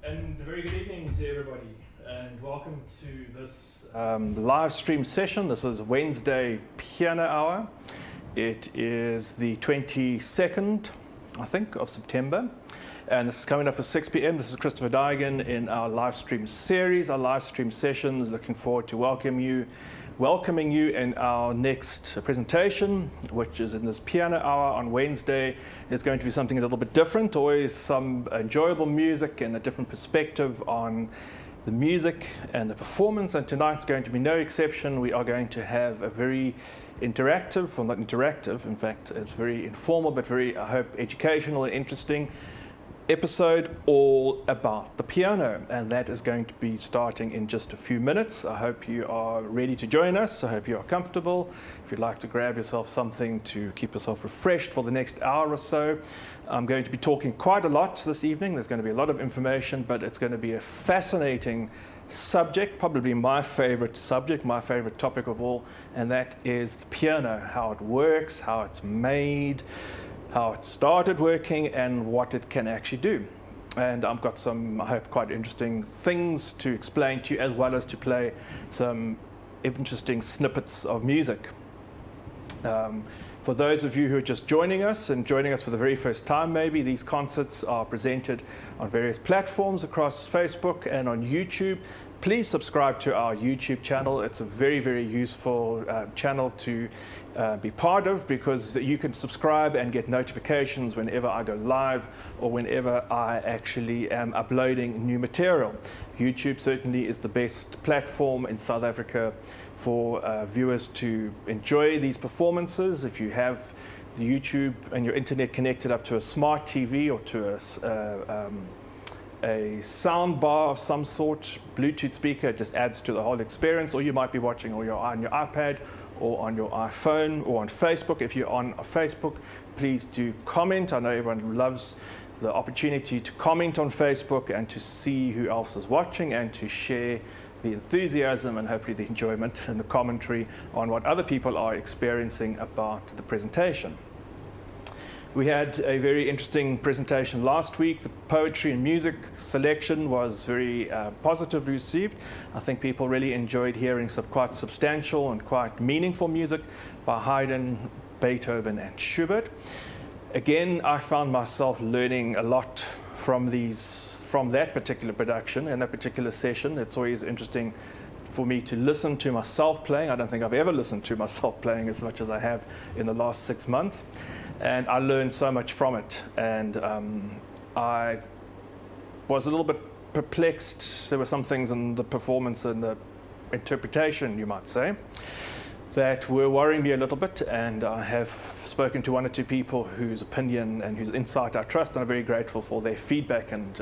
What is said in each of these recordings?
And a very good evening to everybody, and welcome to this live stream session. This is Wednesday Piano Hour. It is the 22nd, I think, of September, and this is coming up for 6 p.m. This is Christopher Daigan in our live stream series, our live stream sessions. Looking forward to welcoming you in our next presentation, which is in this Piano Hour on Wednesday. It's going to be something a little bit different, always some enjoyable music and a different perspective on the music and the performance, and tonight's going to be no exception. We are going to have a very interactive, well, not interactive, in fact it's very informal but very, I hope, educational and interesting episode all about the piano, and that is going to be starting in just a few minutes. I hope you are ready to join us. I hope you are comfortable. If you'd like to grab yourself something to keep yourself refreshed for the next hour or so. I'm going to be talking quite a lot this evening. There's going to be a lot of information, but it's going to be a fascinating subject, probably my favorite subject, my favorite topic of all, and that is the piano, how it works, how it's made, how it started working, and what it can actually do. And I've got some, I hope, quite interesting things to explain to you, as well as to play some interesting snippets of music. For those of you who are just joining us for the very first time, maybe, these concerts are presented on various platforms across Facebook and on YouTube. Please subscribe to our YouTube channel. It's a very, very useful channel to be part of, because you can subscribe and get notifications whenever I go live or whenever I actually am uploading new material. YouTube certainly is the best platform in South Africa for viewers to enjoy these performances. If you have the YouTube and your internet connected up to a smart TV or to a sound bar of some sort, Bluetooth speaker, it just adds to the whole experience. Or you might be watching on your iPad or on your iPhone or on Facebook. If you're on Facebook, please do comment. I know everyone loves the opportunity to comment on Facebook and to see who else is watching and to share the enthusiasm and hopefully the enjoyment and the commentary on what other people are experiencing about the presentation. We had a very interesting presentation last week. The poetry and music selection was very positively received. I think people really enjoyed hearing some quite substantial and quite meaningful music by Haydn, Beethoven, and Schubert. Again, I found myself learning a lot from that particular production and that particular session. It's always interesting for me to listen to myself playing. I don't think I've ever listened to myself playing as much as I have in the last 6 months. And I learned so much from it. And I was a little bit perplexed. There were some things in the performance and the interpretation, you might say, that were worrying me a little bit. And I have spoken to one or two people whose opinion and whose insight I trust, and I'm very grateful for their feedback and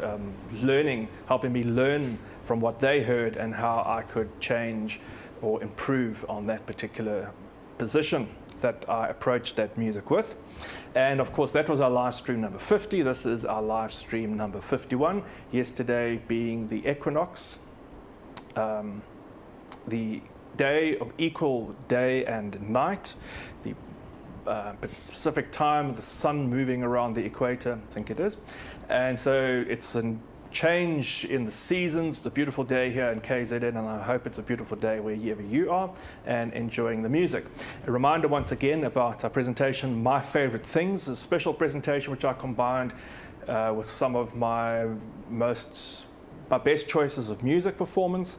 helping me learn from what they heard and how I could change or improve on that particular position that I approached that music with. And of course, that was our live stream number 50. This is our live stream number 51. Yesterday being the equinox, the day of equal day and night, the Pacific time, the sun moving around the equator, I think it is. And so it's a change in the seasons. It's a beautiful day here in KZN, and I hope it's a beautiful day wherever you are and enjoying the music. A reminder once again about our presentation, My Favorite Things, a special presentation which I combined with some of my best choices of music performance.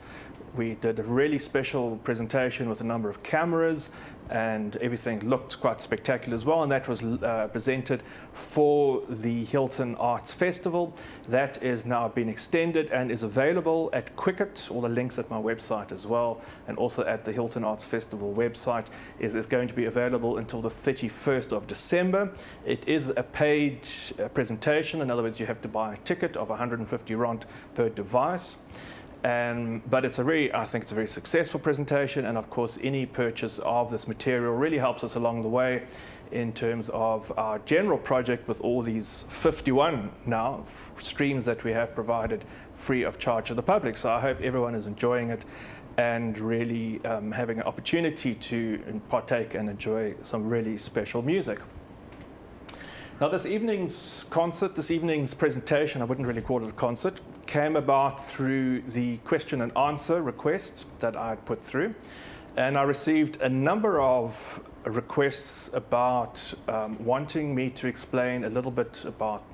We did a really special presentation with a number of cameras, and everything looked quite spectacular as well, and that was presented for the Hilton Arts Festival. That is now been extended and is available at Quicket. All the links at my website as well, and also at the Hilton Arts Festival website is going to be available until the 31st of December. It is a paid presentation. In other words, you have to buy a ticket of 150 rand per device. But I think it's a very successful presentation, and of course any purchase of this material really helps us along the way in terms of our general project with all these 51 now streams that we have provided free of charge to the public. So I hope everyone is enjoying it and really having an opportunity to partake and enjoy some really special music. Now this evening's concert, this evening's presentation, I wouldn't really call it a concert, came about through the question and answer requests that I had put through. And I received a number of requests about wanting me to explain a little bit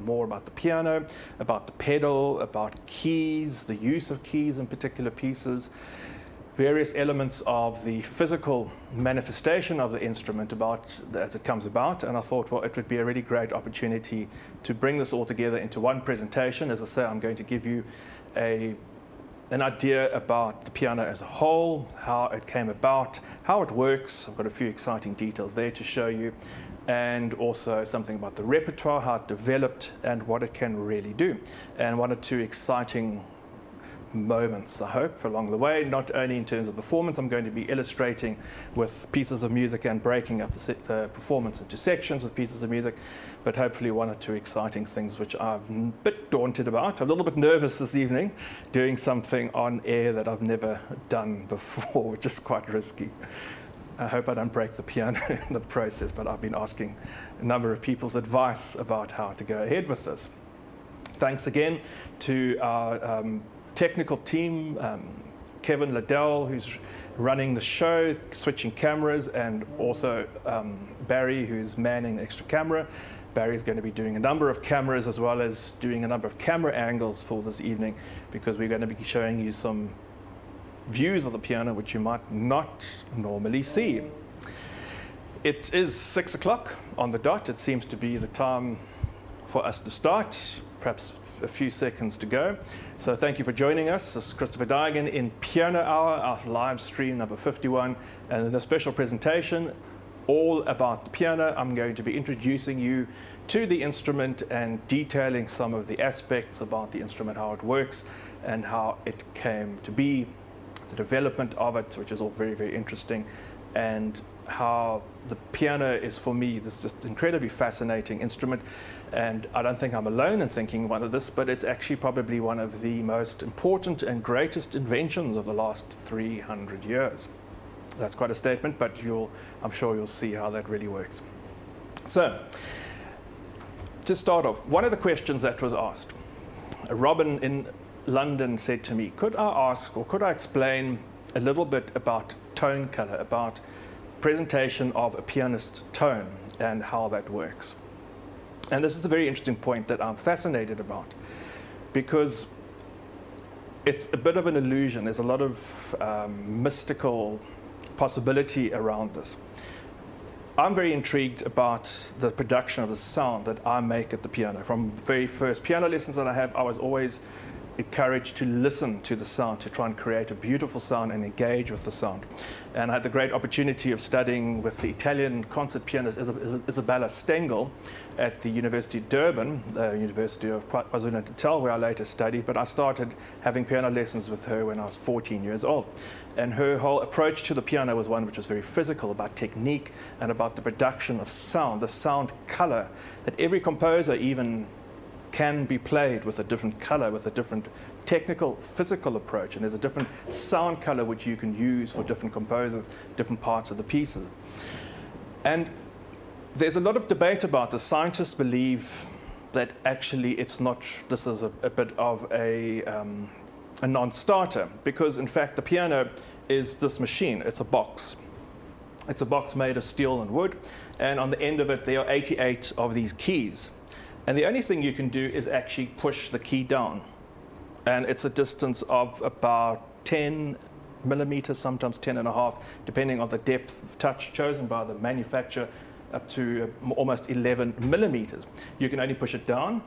more about the piano, about the pedal, about keys, the use of keys in particular pieces, various elements of the physical manifestation of the instrument as it comes about. And I thought, well, it would be a really great opportunity to bring this all together into one presentation. As I say, I'm going to give you an idea about the piano as a whole, how it came about, how it works. I've got a few exciting details there to show you, and also something about the repertoire, how it developed, and what it can really do. And one or two exciting moments, I hope, along the way, not only in terms of performance. I'm going to be illustrating with pieces of music and breaking up the performance into sections with pieces of music, but hopefully one or two exciting things which I'm a bit daunted about. I'm a little bit nervous this evening doing something on air that I've never done before, which is quite risky. I hope I don't break the piano in the process, but I've been asking a number of people's advice about how to go ahead with this. Thanks again to our technical team, Kevin Liddell, who's running the show, switching cameras, and also Barry, who's manning the extra camera. Barry's going to be doing a number of cameras as well as doing a number of camera angles for this evening, because we're going to be showing you some views of the piano which you might not normally see. It is 6 o'clock on the dot. It seems to be the time for us to start. Perhaps a few seconds to go. So thank you for joining us. This is Christopher Daigen in Piano Hour, our live stream number 51. And in a special presentation all about the piano, I'm going to be introducing you to the instrument and detailing some of the aspects about the instrument, how it works and how it came to be, the development of it, which is all very, very interesting, and how the piano is, for me, this just incredibly fascinating instrument. And I don't think I'm alone in thinking one of this, but it's actually probably one of the most important and greatest inventions of the last 300 years. That's quite a statement, but I'm sure you'll see how that really works. So, to start off, one of the questions that was asked, Robin in London said to me, could I ask, or could I explain a little bit about tone color, about presentation of a pianist tone and how that works. And this is a very interesting point that I'm fascinated about, because it's a bit of an illusion. There's a lot of mystical possibility around this. I'm very intrigued about the production of the sound that I make at the piano. From the very first piano lessons that I have, I was always encouraged to listen to the sound, to try and create a beautiful sound and engage with the sound. And I had the great opportunity of studying with the Italian concert pianist Isabella Stengel at the University of Durban, the University of KwaZulu-Natal, where I later studied. But I started having piano lessons with her when I was 14 years old. And her whole approach to the piano was one which was very physical, about technique and about the production of sound, the sound color, that every composer even can be played with a different color, with a different technical, physical approach. And there's a different sound color which you can use for different composers, different parts of the pieces. And there's a lot of debate about this. Scientists believe that actually it's not, this is a bit of a non-starter, because in fact the piano is this machine. It's a box. It's a box made of steel and wood, and on the end of it there are 88 of these keys. And the only thing you can do is actually push the key down. And it's a distance of about 10 millimeters, sometimes 10.5, depending on the depth of touch chosen by the manufacturer, up to almost 11 millimeters. You can only push it down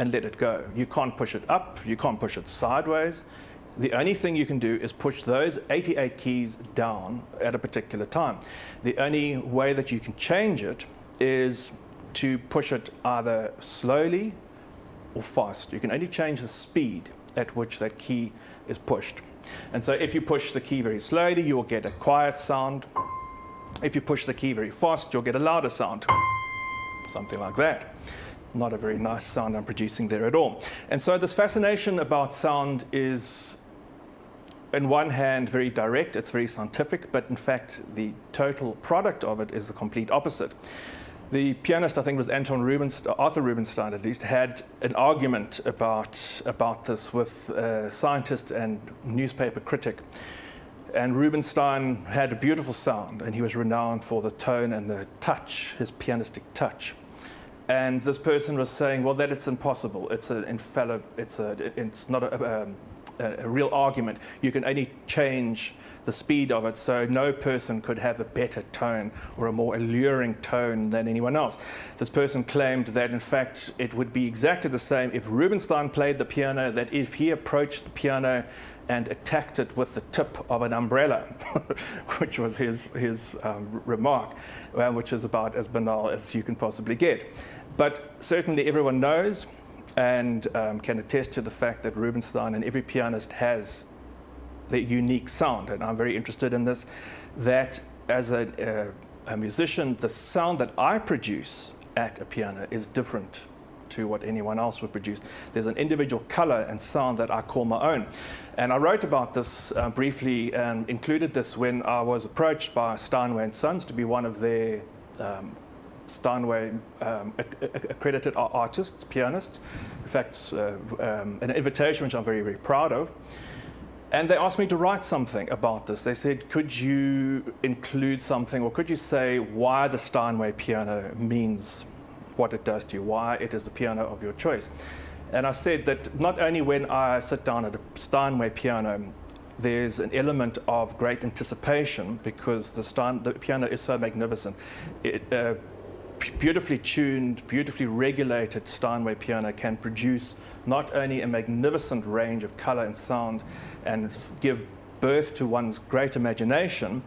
and let it go. You can't push it up, you can't push it sideways. The only thing you can do is push those 88 keys down at a particular time. The only way that you can change it is to push it either slowly or fast. You can only change the speed at which that key is pushed. And so if you push the key very slowly, you'll get a quiet sound. If you push the key very fast, you'll get a louder sound. Something like that. Not a very nice sound I'm producing there at all. And so this fascination about sound is, on one hand, very direct, it's very scientific, but in fact the total product of it is the complete opposite. The pianist, I think it was Arthur Rubinstein at least, had an argument about this with a scientist and newspaper critic. And Rubinstein had a beautiful sound, and he was renowned for the tone and the touch, his pianistic touch. And this person was saying, well, that it's impossible. It's not a real argument. You can only change the speed of it, so no person could have a better tone or a more alluring tone than anyone else. This person claimed that, in fact, it would be exactly the same if Rubinstein played the piano, that if he approached the piano and attacked it with the tip of an umbrella, which was his remark, which is about as banal as you can possibly get. But certainly everyone knows and can attest to the fact that Rubinstein and every pianist has their unique sound. And I'm very interested in this, that as a musician, the sound that I produce at a piano is different to what anyone else would produce. There's an individual color and sound that I call my own. And I wrote about this briefly and included this when I was approached by Steinway and Sons to be one of their Steinway accredited artists, pianists. In fact, an invitation which I'm very, very proud of. And they asked me to write something about this. They said, could you include something, or could you say why the Steinway piano means what it does to you, why it is the piano of your choice? And I said that not only when I sit down at a Steinway piano, there's an element of great anticipation because the piano is so magnificent. Beautifully tuned, beautifully regulated Steinway piano can produce not only a magnificent range of color and sound and give birth to one's great imagination,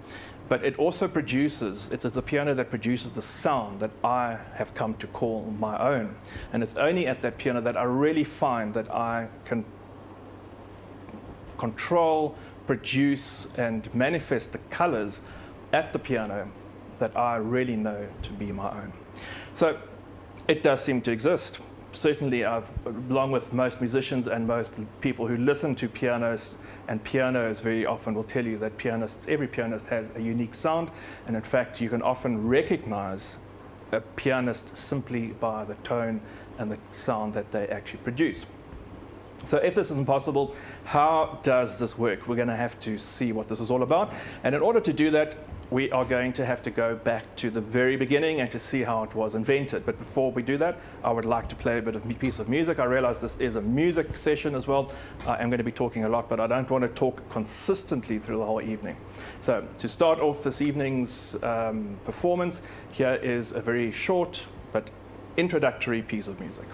but it also produces, it's a piano that produces the sound that I have come to call my own. And it's only at that piano that I really find that I can control, produce, and manifest the colors at the piano that I really know to be my own. So it does seem to exist. Certainly, along with most musicians and most people who listen to pianos, and pianos very often will tell you that every pianist has a unique sound, and in fact, you can often recognize a pianist simply by the tone and the sound that they actually produce. So if this isn't possible, how does this work? We're going to have to see what this is all about. And in order to do that, we are going to have to go back to the very beginning and to see how it was invented. But before we do that, I would like to play a piece of music. I realize this is a music session as well. I am going to be talking a lot, but I don't want to talk consistently through the whole evening. So to start off this evening's performance, here is a very short but introductory piece of music.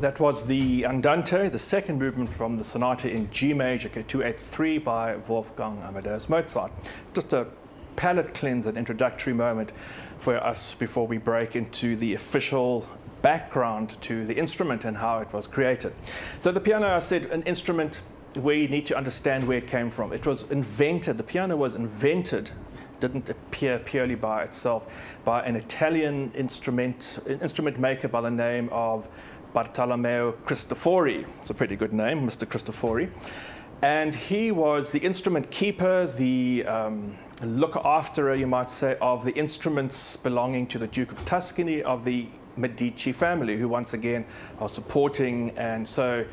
That was the Andante, the second movement from the sonata in G major, K283 by Wolfgang Amadeus Mozart. Just a palate cleanser, an introductory moment for us before we break into the official background to the instrument and how it was created. So the piano, I said, an instrument where you need to understand where it came from. It was invented, the piano was invented, didn't appear purely by itself, by an Italian instrument maker by the name of Bartolomeo Cristofori. It's a pretty good name, Mr. Cristofori. And he was the instrument keeper, the looker after, you might say, of the instruments belonging to the Duke of Tuscany of the Medici family, who once again are supporting and so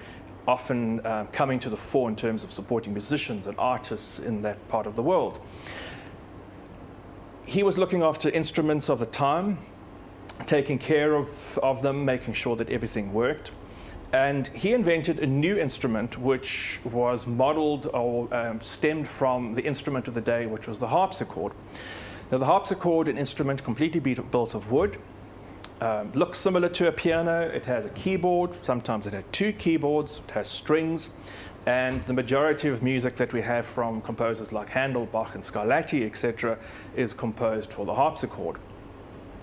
often coming to the fore in terms of supporting musicians and artists in that part of the world. He was looking after instruments of the time, taking care of them, making sure that everything worked. And he invented a new instrument which was modeled or stemmed from the instrument of the day, which was the harpsichord. Now, the harpsichord, an instrument completely built of wood, looks similar to a piano. It has a keyboard. Sometimes it had two keyboards. It has strings. And the majority of music that we have from composers like Handel, Bach, and Scarlatti, etc., is composed for the harpsichord.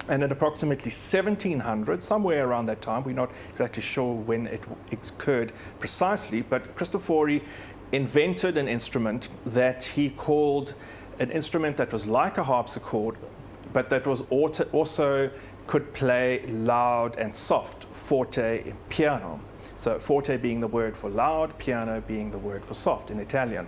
And at approximately 1700, somewhere around that time, we're not exactly sure when it occurred precisely, but Cristofori invented an instrument that he called an instrument that was like a harpsichord, but that was also could play loud and soft, forte, piano. So forte being the word for loud, piano being the word for soft in Italian.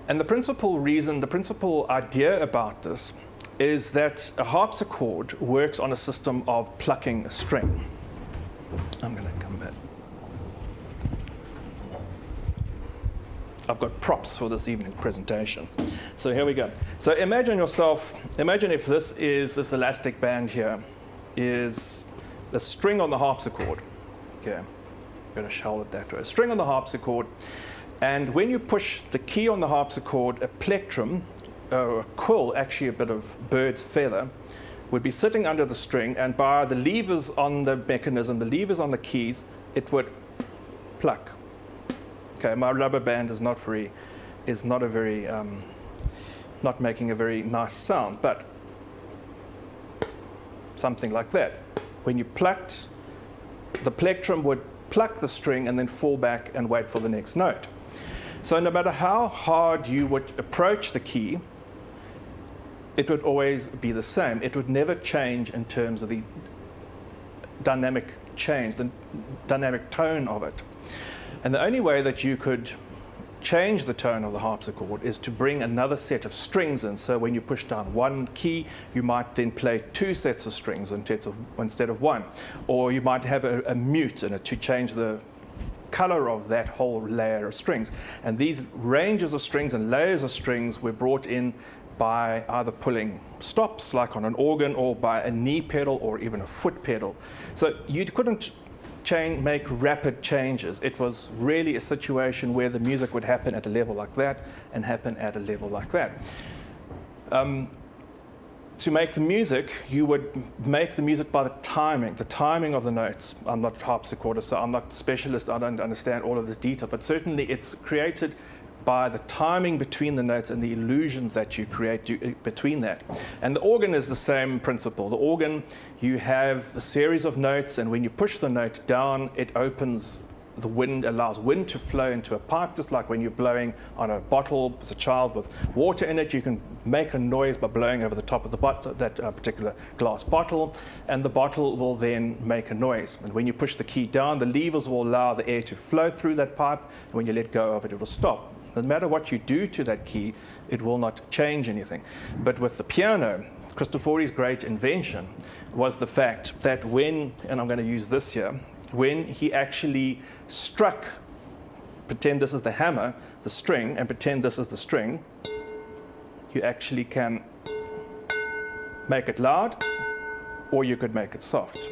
And the principal idea about this is that a harpsichord works on a system of plucking a string. I'm going to come back. I've got props for this evening presentation. So here we go. So imagine if this elastic band here is the string on the harpsichord. Okay, I'm going to show it that way. A string on the harpsichord, and when you push the key on the harpsichord, a plectrum, a quill, actually a bit of bird's feather, would be sitting under the string, and by the levers on the mechanism, the levers on the keys, it would pluck. Okay, my rubber band is not making a very nice sound, but something like that. When you plucked, the plectrum would pluck the string and then fall back and wait for the next note. So no matter how hard you would approach the key, it would always be the same. It would never change in terms of the dynamic change, the dynamic tone of it. And the only way that you could change the tone of the harpsichord is to bring another set of strings in. So when you push down one key, you might then play two sets of strings instead of one. Or you might have a mute in it to change the color of that whole layer of strings. And these ranges of strings and layers of strings were brought in by either pulling stops, like on an organ, or by a knee pedal or even a foot pedal. So you couldn't make rapid changes. It was really a situation where the music would happen at a level like that and happen at a level like that. To make the music, you would make the music by the timing of the notes. I'm not a harpsichordist, so I'm not a specialist. I don't understand all of this detail, but certainly it's created by the timing between the notes and the illusions that you create between that. And the organ is the same principle. The organ, you have a series of notes, and when you push the note down, it opens the wind, allows wind to flow into a pipe, just like when you're blowing on a bottle as a child with water in it. You can make a noise by blowing over the top of the bottle, that particular glass bottle, and the bottle will then make a noise. And when you push the key down, the levers will allow the air to flow through that pipe, and when you let go of it, it will stop. No matter what you do to that key, it will not change anything. But with the piano, Cristofori's great invention was the fact that when, and I'm going to use this here, when he actually struck, pretend this is the hammer, the string, and pretend this is the string, you actually can make it loud, or you could make it soft.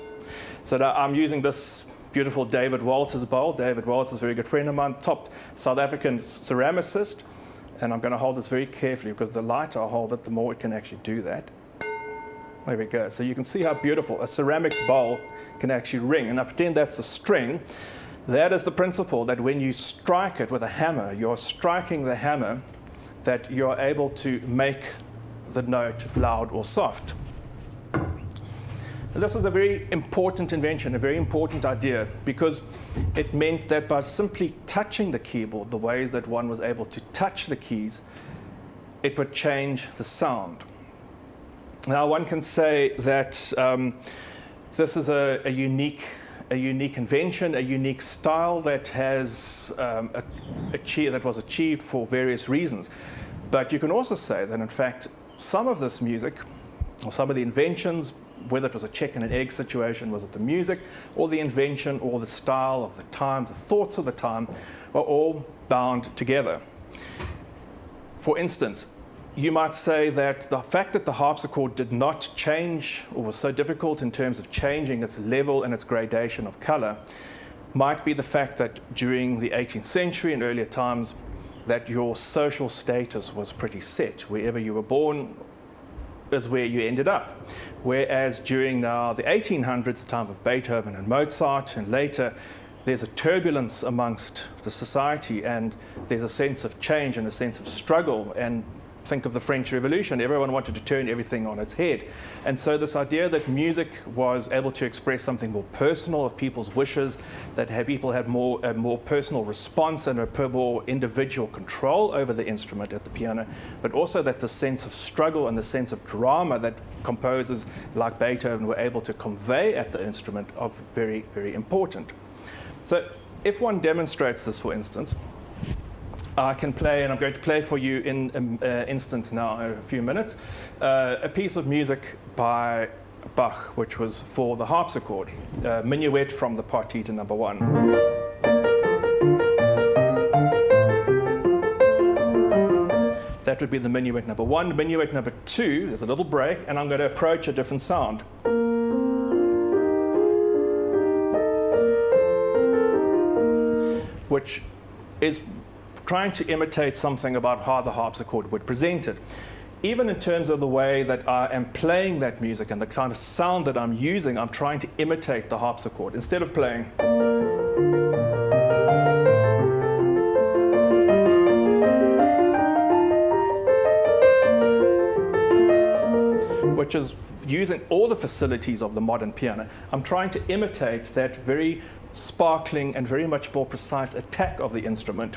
So I'm using this beautiful David Walters bowl. David Walters is a very good friend of mine, top South African ceramicist, and I'm going to hold this very carefully because the lighter I hold it, the more it can actually do that. There we go. So you can see how beautiful a ceramic bowl can actually ring. And I pretend that's the string. That is the principle that when you strike it with a hammer, you're striking the hammer, that you're able to make the note loud or soft. And this was a very important invention, a very important idea, because it meant that by simply touching the keyboard, the ways that one was able to touch the keys, it would change the sound. Now, one can say that this is a unique invention, a unique style that has that was achieved for various reasons. But you can also say that, in fact, some of this music, or some of the inventions, whether it was a chicken and egg situation, was it the music, or the invention, or the style of the time, the thoughts of the time, are all bound together. For instance, you might say that the fact that the harpsichord did not change, or was so difficult in terms of changing its level and its gradation of color, might be the fact that during the 18th century and earlier times, that your social status was pretty set. Wherever you were born is where you ended up. Whereas during now the 1800s, the time of Beethoven and Mozart, and later, there's a turbulence amongst the society, and there's a sense of change and a sense of struggle. And think of the French Revolution. Everyone wanted to turn everything on its head. And so this idea that music was able to express something more personal of people's wishes, that people had a more personal response and a more individual control over the instrument at the piano, but also that the sense of struggle and the sense of drama that composers like Beethoven were able to convey at the instrument are very, very important. So if one demonstrates this, for instance, I can play, and I'm going to play for you in an instant now, in a few minutes, a piece of music by Bach, which was for the harpsichord, Minuet from the Partita No. 1. That would be the Minuet No. 1. Minuet No. 2, there's a little break, and I'm going to approach a different sound. Which is trying to imitate something about how the harpsichord would present it. Even in terms of the way that I am playing that music and the kind of sound that I'm using, I'm trying to imitate the harpsichord. Instead of playing, which is using all the facilities of the modern piano, I'm trying to imitate that very sparkling and very much more precise attack of the instrument.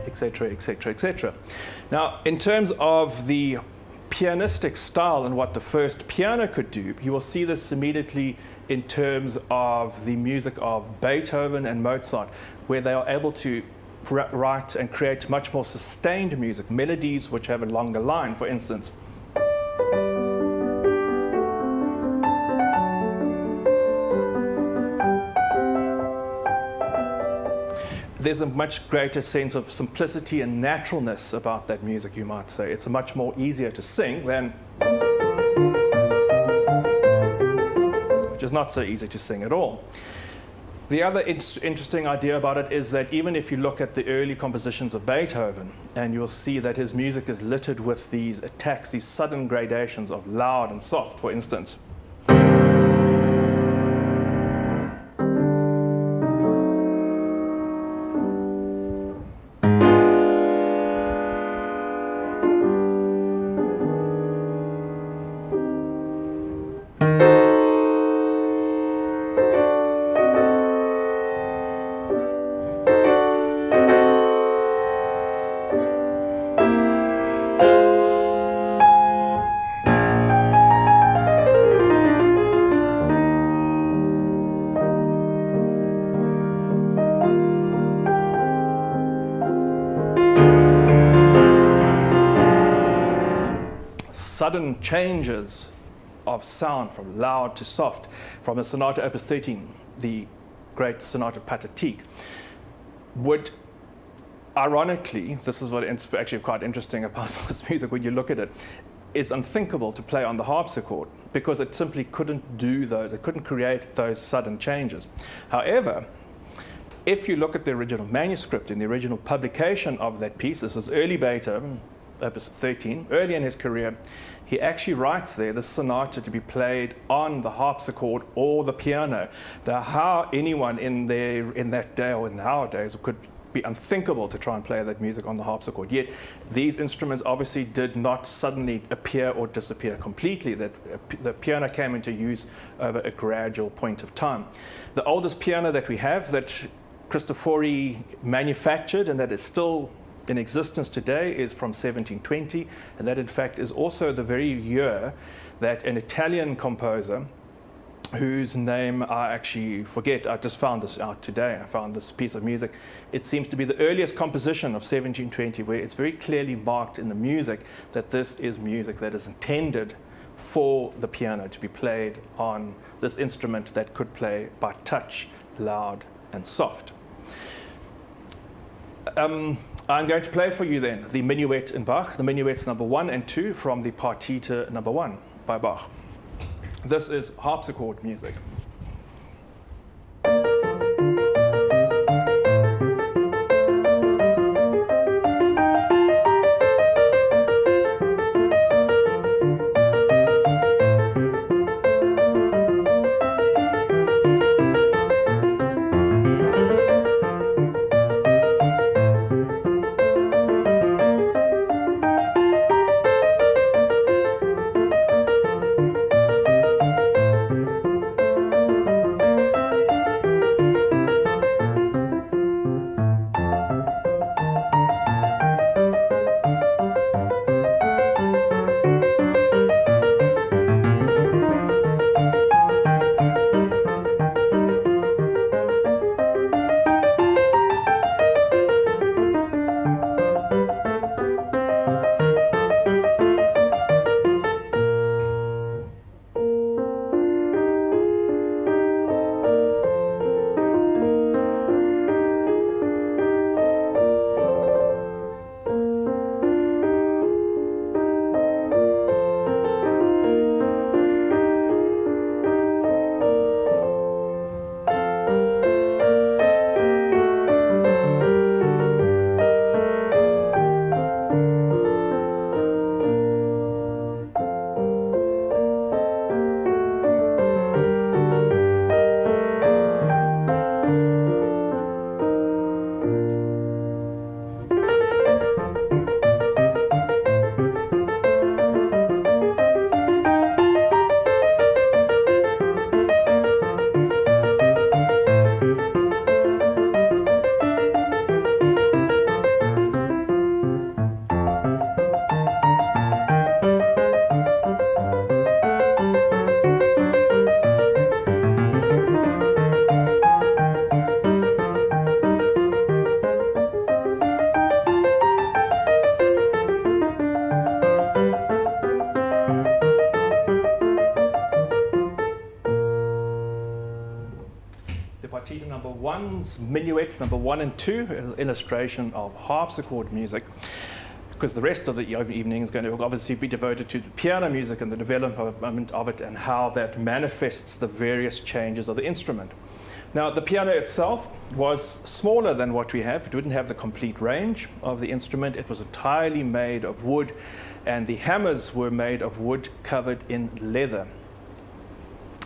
Etc., etc., etc. Now, in terms of the pianistic style and what the first piano could do, you will see this immediately in terms of the music of Beethoven and Mozart, where they are able to write and create much more sustained music, melodies which have a longer line, for instance. There's a much greater sense of simplicity and naturalness about that music, you might say. It's much more easier to sing than, which is not so easy to sing at all. The other interesting idea about it is that even if you look at the early compositions of Beethoven, and you'll see that his music is littered with these attacks, these sudden gradations of loud and soft, for instance. Sudden changes of sound from loud to soft, from the Sonata Opus 13, the great Sonata Pathétique, would, ironically, this is what it's actually quite interesting about this music when you look at it, is unthinkable to play on the harpsichord because it simply couldn't do those, it couldn't create those sudden changes. However, if you look at the original manuscript in the original publication of that piece, this is early Beethoven, opus 13, early in his career, he actually writes there the sonata to be played on the harpsichord or the piano. How anyone in that day or nowadays could be unthinkable to try and play that music on the harpsichord. Yet these instruments obviously did not suddenly appear or disappear completely. That the piano came into use over a gradual point of time. The oldest piano that we have that Cristofori manufactured and that is still in existence today is from 1720, and that in fact is also the very year that an Italian composer, whose name I actually forget, I just found this out today, I found this piece of music. It seems to be the earliest composition of 1720, where it's very clearly marked in the music that this is music that is intended for the piano to be played on this instrument that could play by touch, loud and soft. I'm going to play for you then the Minuet in Bach, the Minuets number 1 and 2 from the Partita number 1 by Bach. This is harpsichord music. Partita number 1's Minuets number 1 and 2, an illustration of harpsichord music, because the rest of the evening is going to obviously be devoted to the piano music and the development of it and how that manifests the various changes of the instrument. Now, the piano itself was smaller than what we have. It didn't have the complete range of the instrument. It was entirely made of wood, and the hammers were made of wood covered in leather.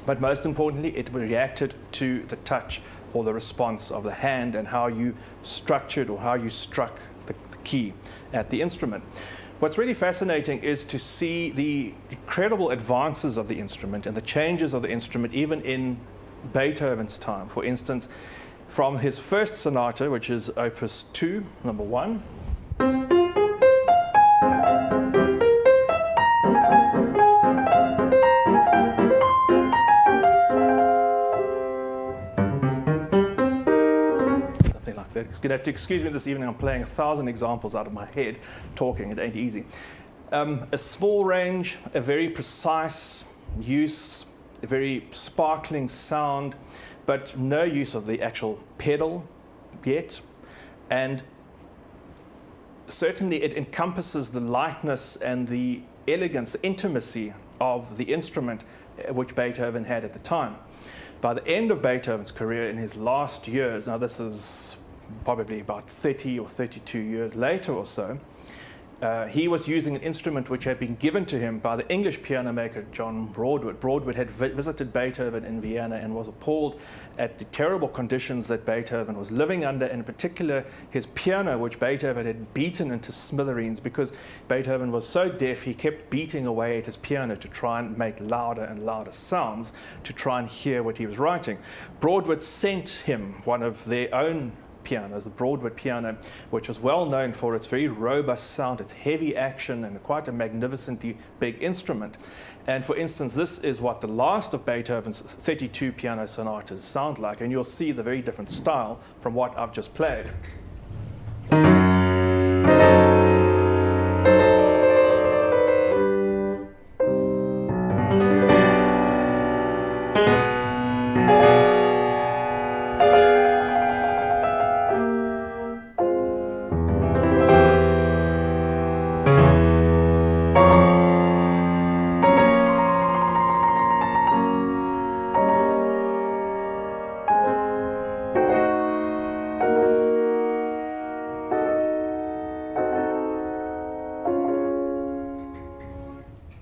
But most importantly, it reacted to the touch or the response of the hand and how you structured or how you struck the key at the instrument. What's really fascinating is to see the incredible advances of the instrument and the changes of the instrument even in Beethoven's time. For instance, from his first sonata, which is opus 2, number 1, you're going to have to excuse me this evening. I'm playing 1,000 examples out of my head, talking. It ain't easy. A small range, a very precise use, a very sparkling sound, but no use of the actual pedal yet. And certainly it encompasses the lightness and the elegance, the intimacy of the instrument which Beethoven had at the time. By the end of Beethoven's career, in his last years, now this is probably about 30 or 32 years later or so, he was using an instrument which had been given to him by the English piano maker John Broadwood. Broadwood had visited Beethoven in Vienna and was appalled at the terrible conditions that Beethoven was living under, and in particular his piano, which Beethoven had beaten into smithereens because Beethoven was so deaf he kept beating away at his piano to try and make louder and louder sounds to try and hear what he was writing. Broadwood sent him one of their own pianos, the Broadway Piano, which was well known for its very robust sound, its heavy action, and quite a magnificently big instrument. And for instance, this is what the last of Beethoven's 32 piano sonatas sound like, and you'll see the very different style from what I've just played.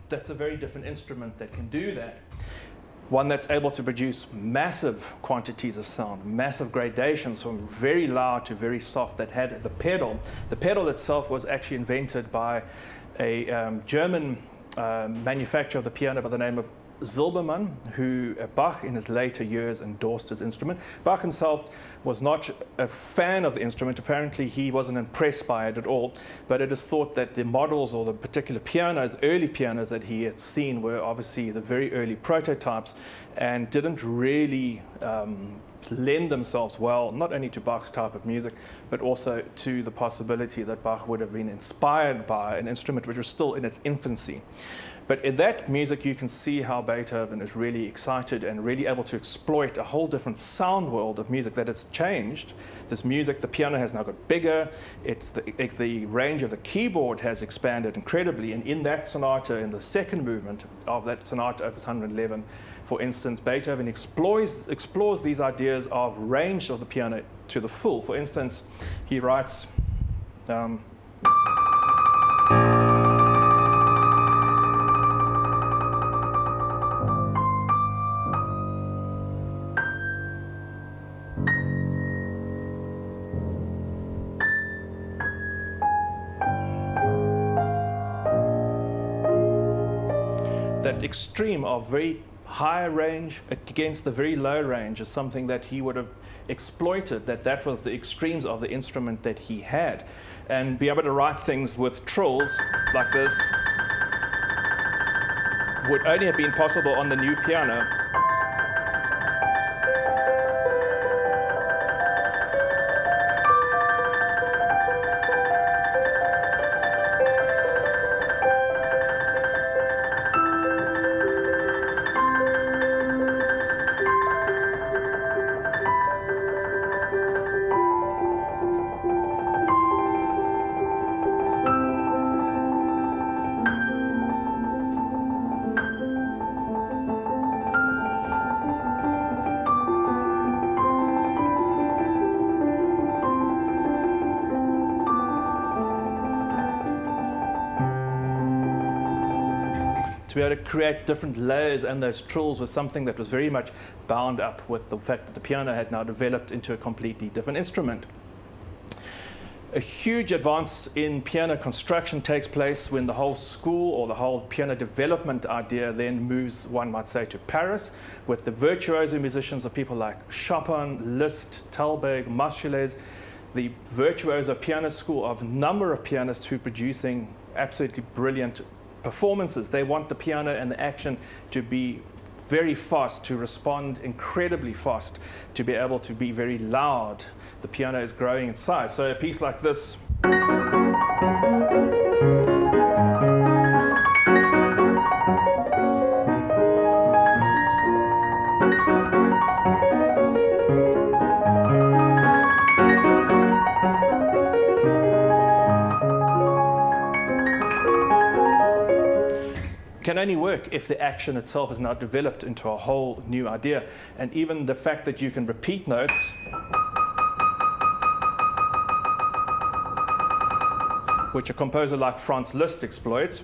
That's a very different instrument that can do that. One that's able to produce massive quantities of sound, massive gradations from very loud to very soft, that had the pedal. The pedal itself was actually invented by a German manufacturer of the piano by the name of Silbermann, who Bach in his later years endorsed his instrument. Bach himself was not a fan of the instrument. Apparently he wasn't impressed by it at all, but it is thought that the models or the particular pianos, early pianos that he had seen, were obviously the very early prototypes and didn't really lend themselves well, not only to Bach's type of music, but also to the possibility that Bach would have been inspired by an instrument which was still in its infancy. But in that music, you can see how Beethoven is really excited and really able to exploit a whole different sound world of music that has changed. This music, the piano has now got bigger. The range of the keyboard has expanded incredibly. And in that sonata, in the second movement of that sonata, Opus 111, for instance, Beethoven explores these ideas of range of the piano to the full. For instance, he writes, that extreme of very high range against the very low range is something that he would have exploited, that was the extremes of the instrument that he had. And be able to write things with trills like this would only have been possible on the new piano. To be able to create different layers, and those trills was something that was very much bound up with the fact that the piano had now developed into a completely different instrument. A huge advance in piano construction takes place when the whole school or the whole piano development idea then moves, one might say, to Paris, with the virtuoso musicians of people like Chopin, Liszt, Thalberg, Moscheles, the virtuoso piano school of a number of pianists who are producing absolutely brilliant performances. They want the piano and the action to be very fast, to respond incredibly fast, to be able to be very loud. The piano is growing in size. So a piece like this can only work if the action itself is now developed into a whole new idea. And even the fact that you can repeat notes, which a composer like Franz Liszt exploits.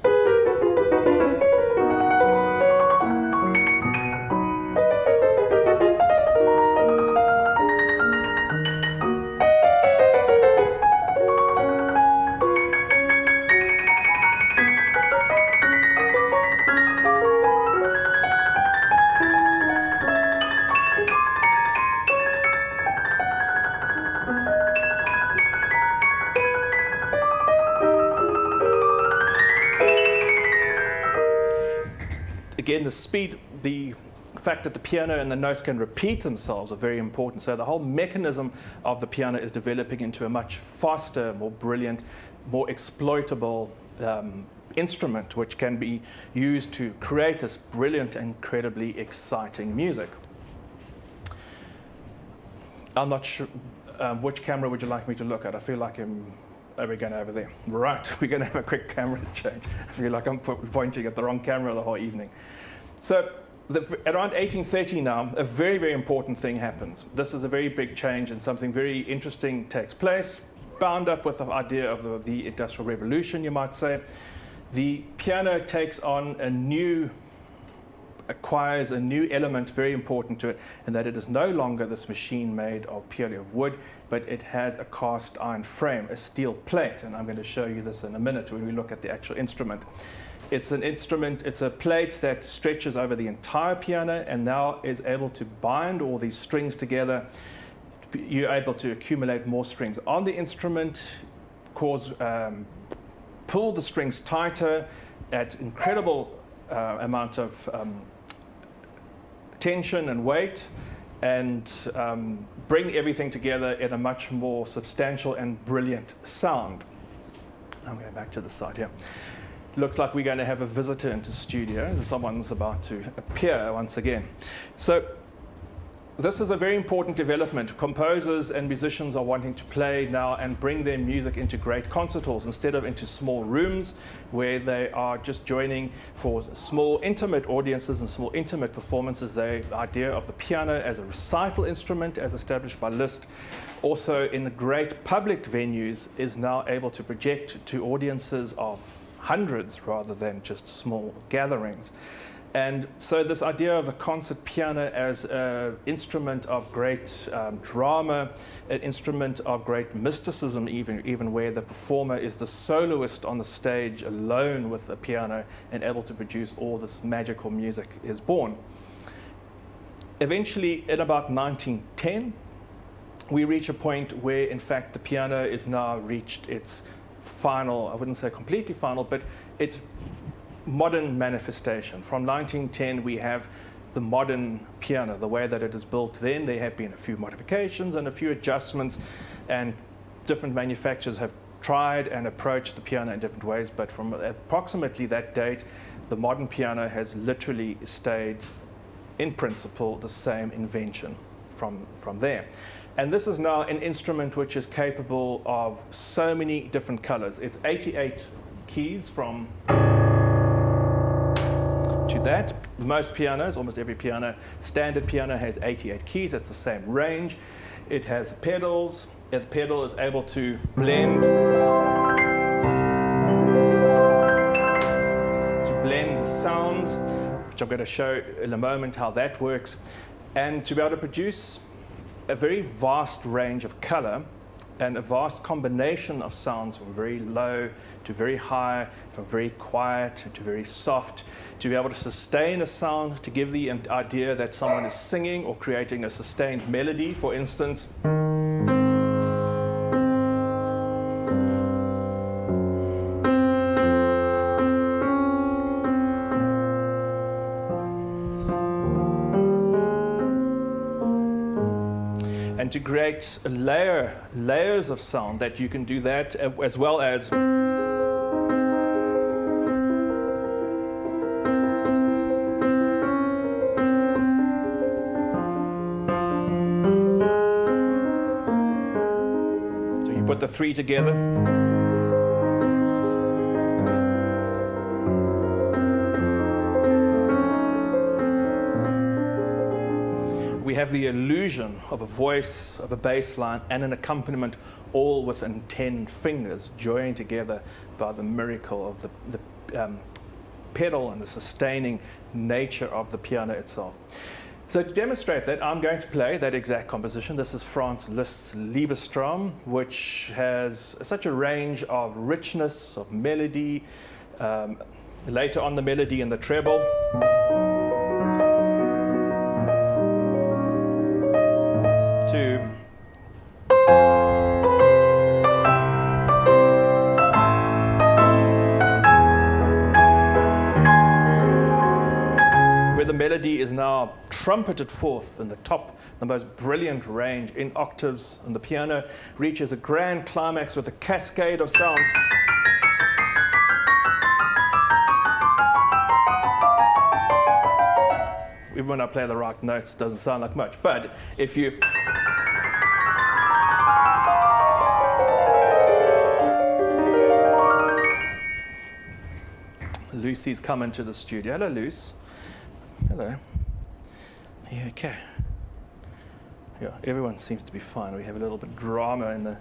Again, the speed, the fact that the piano and the notes can repeat themselves are very important. So the whole mechanism of the piano is developing into a much faster, more brilliant, more exploitable instrument, which can be used to create this brilliant, incredibly exciting music. I'm not sure, which camera would you like me to look at? I feel like we're going over there. Right, we're going to have a quick camera change. I feel like I'm pointing at the wrong camera the whole evening. So around 1830 now, a very, very important thing happens. This is a very big change, and something very interesting takes place, bound up with the idea of the Industrial Revolution, you might say. The piano takes on acquires a new element very important to it, and that it is no longer this machine made purely of wood, but it has a cast iron frame, a steel plate, and I'm going to show you this in a minute when we look at the actual instrument. It's an instrument, it's a plate that stretches over the entire piano and now is able to bind all these strings together. You're able to accumulate more strings on the instrument, pull the strings tighter at incredible amount of tension and weight, and bring everything together in a much more substantial and brilliant sound. I'm going back to the side here. Looks like we're going to have a visitor into studio. Someone's about to appear once again. So this is a very important development. Composers and musicians are wanting to play now and bring their music into great concert halls instead of into small rooms where they are just joining for small intimate audiences and small intimate performances. The idea of the piano as a recital instrument, as established by Liszt, also in great public venues, is now able to project to audiences of hundreds rather than just small gatherings. And so this idea of the concert piano as an instrument of great drama, an instrument of great mysticism, even where the performer is the soloist on the stage alone with the piano and able to produce all this magical music, is born. Eventually, in about 1910, we reach a point where, in fact, the piano is now reached its final, I wouldn't say completely final, but its modern manifestation. From 1910, we have the modern piano, the way that it is built then. There have been a few modifications and a few adjustments, and different manufacturers have tried and approached the piano in different ways, but from approximately that date, the modern piano has literally stayed, in principle, the same invention from there. And this is now an instrument which is capable of so many different colors. It's 88 keys from to that. Most pianos, almost every piano, standard piano has 88 keys. It's the same range. It has pedals. The pedal is able to blend the sounds, which I'm going to show in a moment how that works, and to be able to produce a very vast range of color and a vast combination of sounds, from very low to very high, from very quiet to very soft, to be able to sustain a sound, to give the idea that someone is singing or creating a sustained melody, for instance. And to create layers of sound, that you can do that, as well as so you put the three together. we have the illusion of a voice, of a bass line, and an accompaniment all within 10 fingers, joined together by the miracle of the pedal and the sustaining nature of the piano itself. So to demonstrate that, I'm going to play that exact composition. This is Franz Liszt's Liebestraum, which has such a range of richness, of melody, later on the melody in the treble, to where the melody is now trumpeted forth in the top, the most brilliant range in octaves, and the piano reaches a grand climax with a cascade of sound. Even when I play the right notes, it doesn't sound like much, but if you Lucy's come into the studio. Hello, Luce. Hello. Are you okay? Yeah, everyone seems to be fine. We have a little bit of drama in the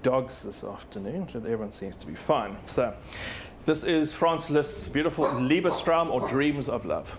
dogs this afternoon, so everyone seems to be fine. So, this is Franz Liszt's beautiful Liebestraum, or Dreams of Love.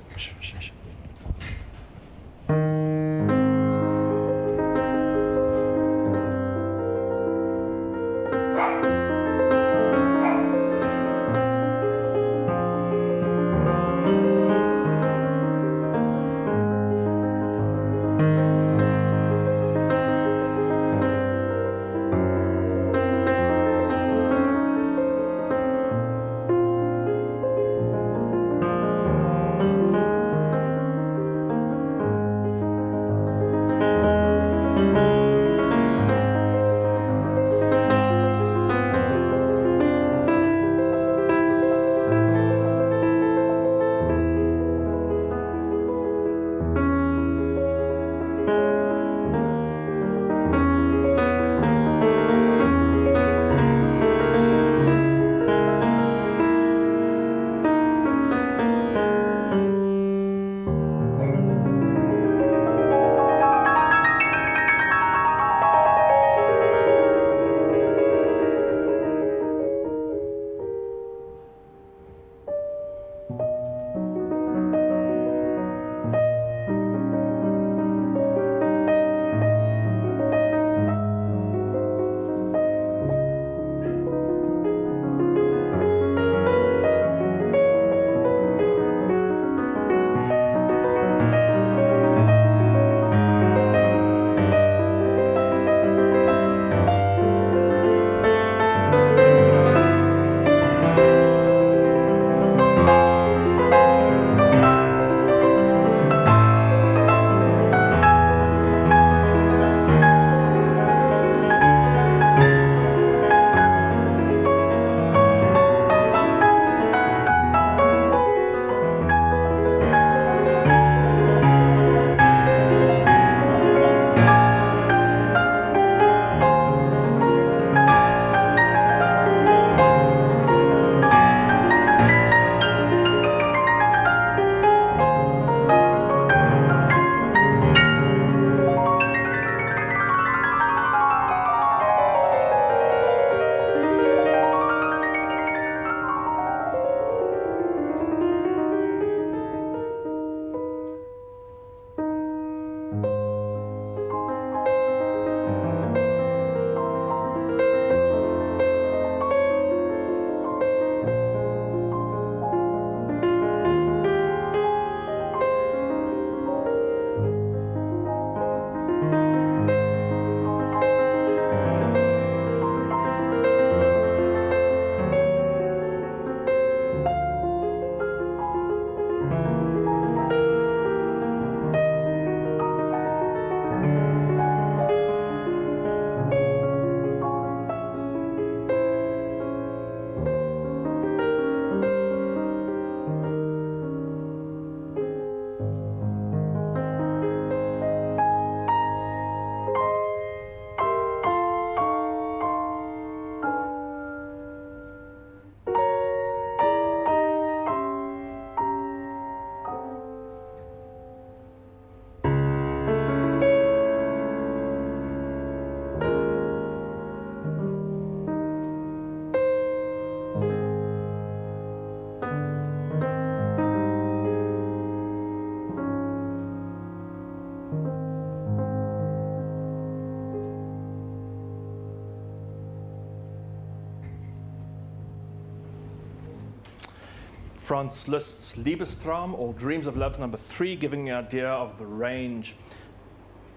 Franz Liszt's Liebestraum, or Dreams of Love number 3, giving an idea of the range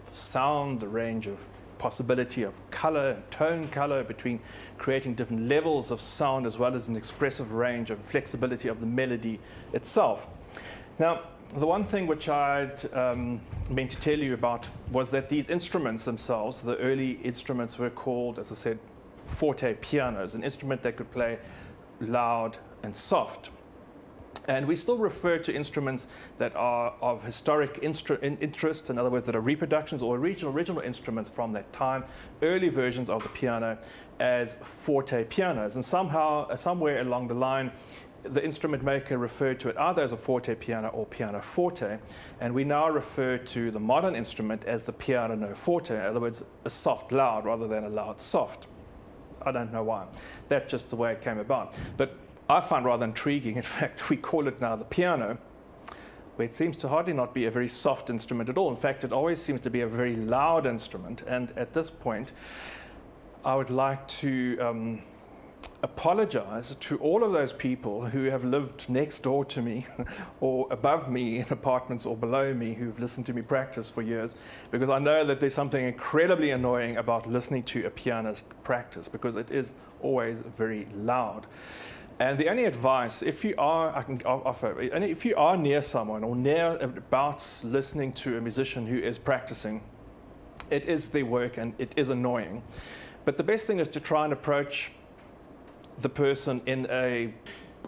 of sound, the range of possibility of color and tone color between creating different levels of sound, as well as an expressive range of flexibility of the melody itself. Now, the one thing which I'd meant to tell you about was that these instruments themselves, the early instruments, were called, as I said, forte pianos, an instrument that could play loud and soft. And we still refer to instruments that are of historic interest, in other words, that are reproductions or original instruments from that time, early versions of the piano, as forte pianos. And somehow, somewhere along the line, the instrument maker referred to it either as a forte piano or pianoforte, and we now refer to the modern instrument as the piano forte, in other words, a soft loud rather than a loud soft. I don't know why. That's just the way it came about. But I find rather intriguing, in fact, we call it now the piano, where it seems to hardly not be a very soft instrument at all. In fact, it always seems to be a very loud instrument. And at this point, I would like to apologize to all of those people who have lived next door to me or above me in apartments or below me who've listened to me practice for years, because I know that there's something incredibly annoying about listening to a pianist practice, because it is always very loud. And the only advice, if you are, I can offer, and if you are near someone or near about listening to a musician who is practicing, it is their work and it is annoying. But the best thing is to try and approach the person in a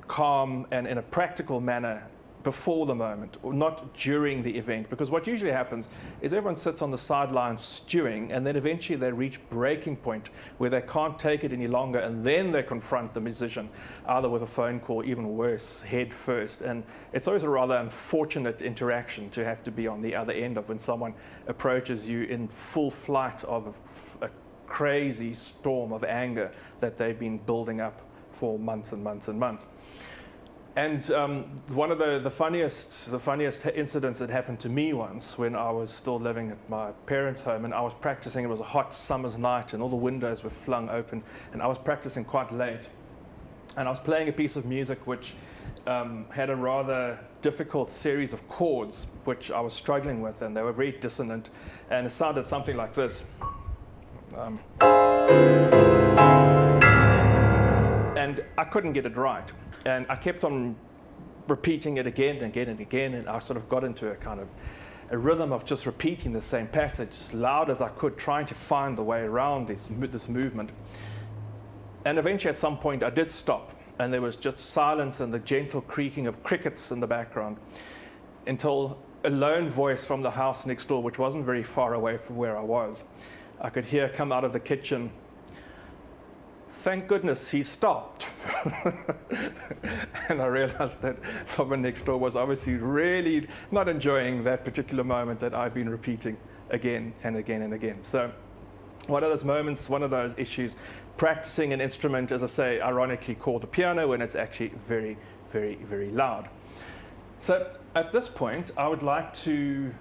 calm and in a practical manner before the moment, or not during the event, because what usually happens is everyone sits on the sidelines stewing, and then eventually they reach breaking point where they can't take it any longer, and then they confront the musician, either with a phone call, even worse, head first. And it's always a rather unfortunate interaction to have to be on the other end of, when someone approaches you in full flight of a crazy storm of anger that they've been building up for months and months and months. And one of the funniest incidents that happened to me once, when I was still living at my parents' home, and I was practicing. It was a hot summer's night and all the windows were flung open, and I was practicing quite late, and I was playing a piece of music which had a rather difficult series of chords which I was struggling with, and they were very dissonant, and it sounded something like this. And I couldn't get it right. And I kept on repeating it again and again and again, and I sort of got into a kind of a rhythm of just repeating the same passage as loud as I could, trying to find the way around this movement. And eventually at some point I did stop, and there was just silence and the gentle creaking of crickets in the background, until a lone voice from the house next door, which wasn't very far away from where I was, I could hear come out of the kitchen, "Thank goodness he stopped." And I realized that someone next door was obviously really not enjoying that particular moment that I've been repeating again and again and again. So one of those moments, one of those issues, practicing an instrument, as I say, ironically called a piano, when it's actually very, very, very loud. So at this point, I would like to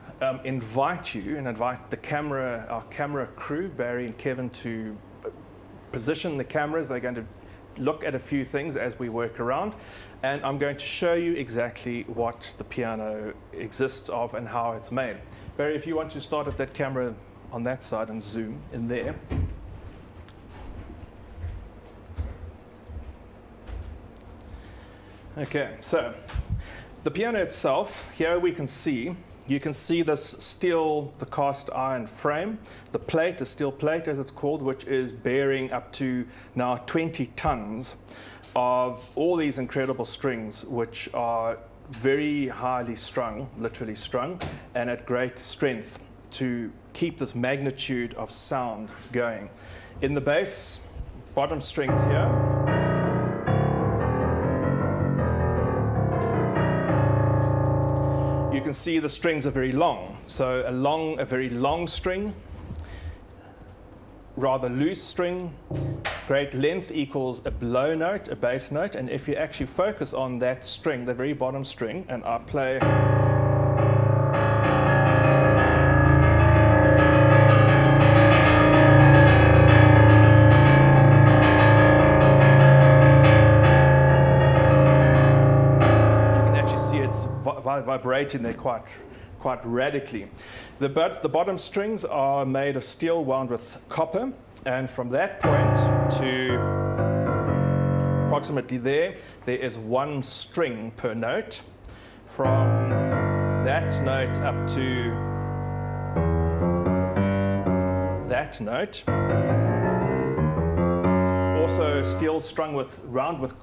invite you and invite our camera crew, Barry and Kevin, to position the cameras. They're going to look at a few things as we work around, and I'm going to show you exactly what the piano exists of and how it's made. Barry, if you want to start at that camera on that side and zoom in there. Okay, so the piano itself, here you can see this steel, the cast iron frame, the plate, the steel plate as it's called, which is bearing up to now 20 tons of all these incredible strings, which are very highly strung, literally strung, and at great strength to keep this magnitude of sound going. In the bass, bottom strings here, you can see the strings are very long. So a very long string, rather loose string, great length equals a blow note, a bass note. And if you actually focus on that string, the very bottom string, and I play, vibrating there quite radically. The bottom strings are made of steel wound with copper, and from that point to approximately there is one string per note. From that note up to that note, also steel strung round with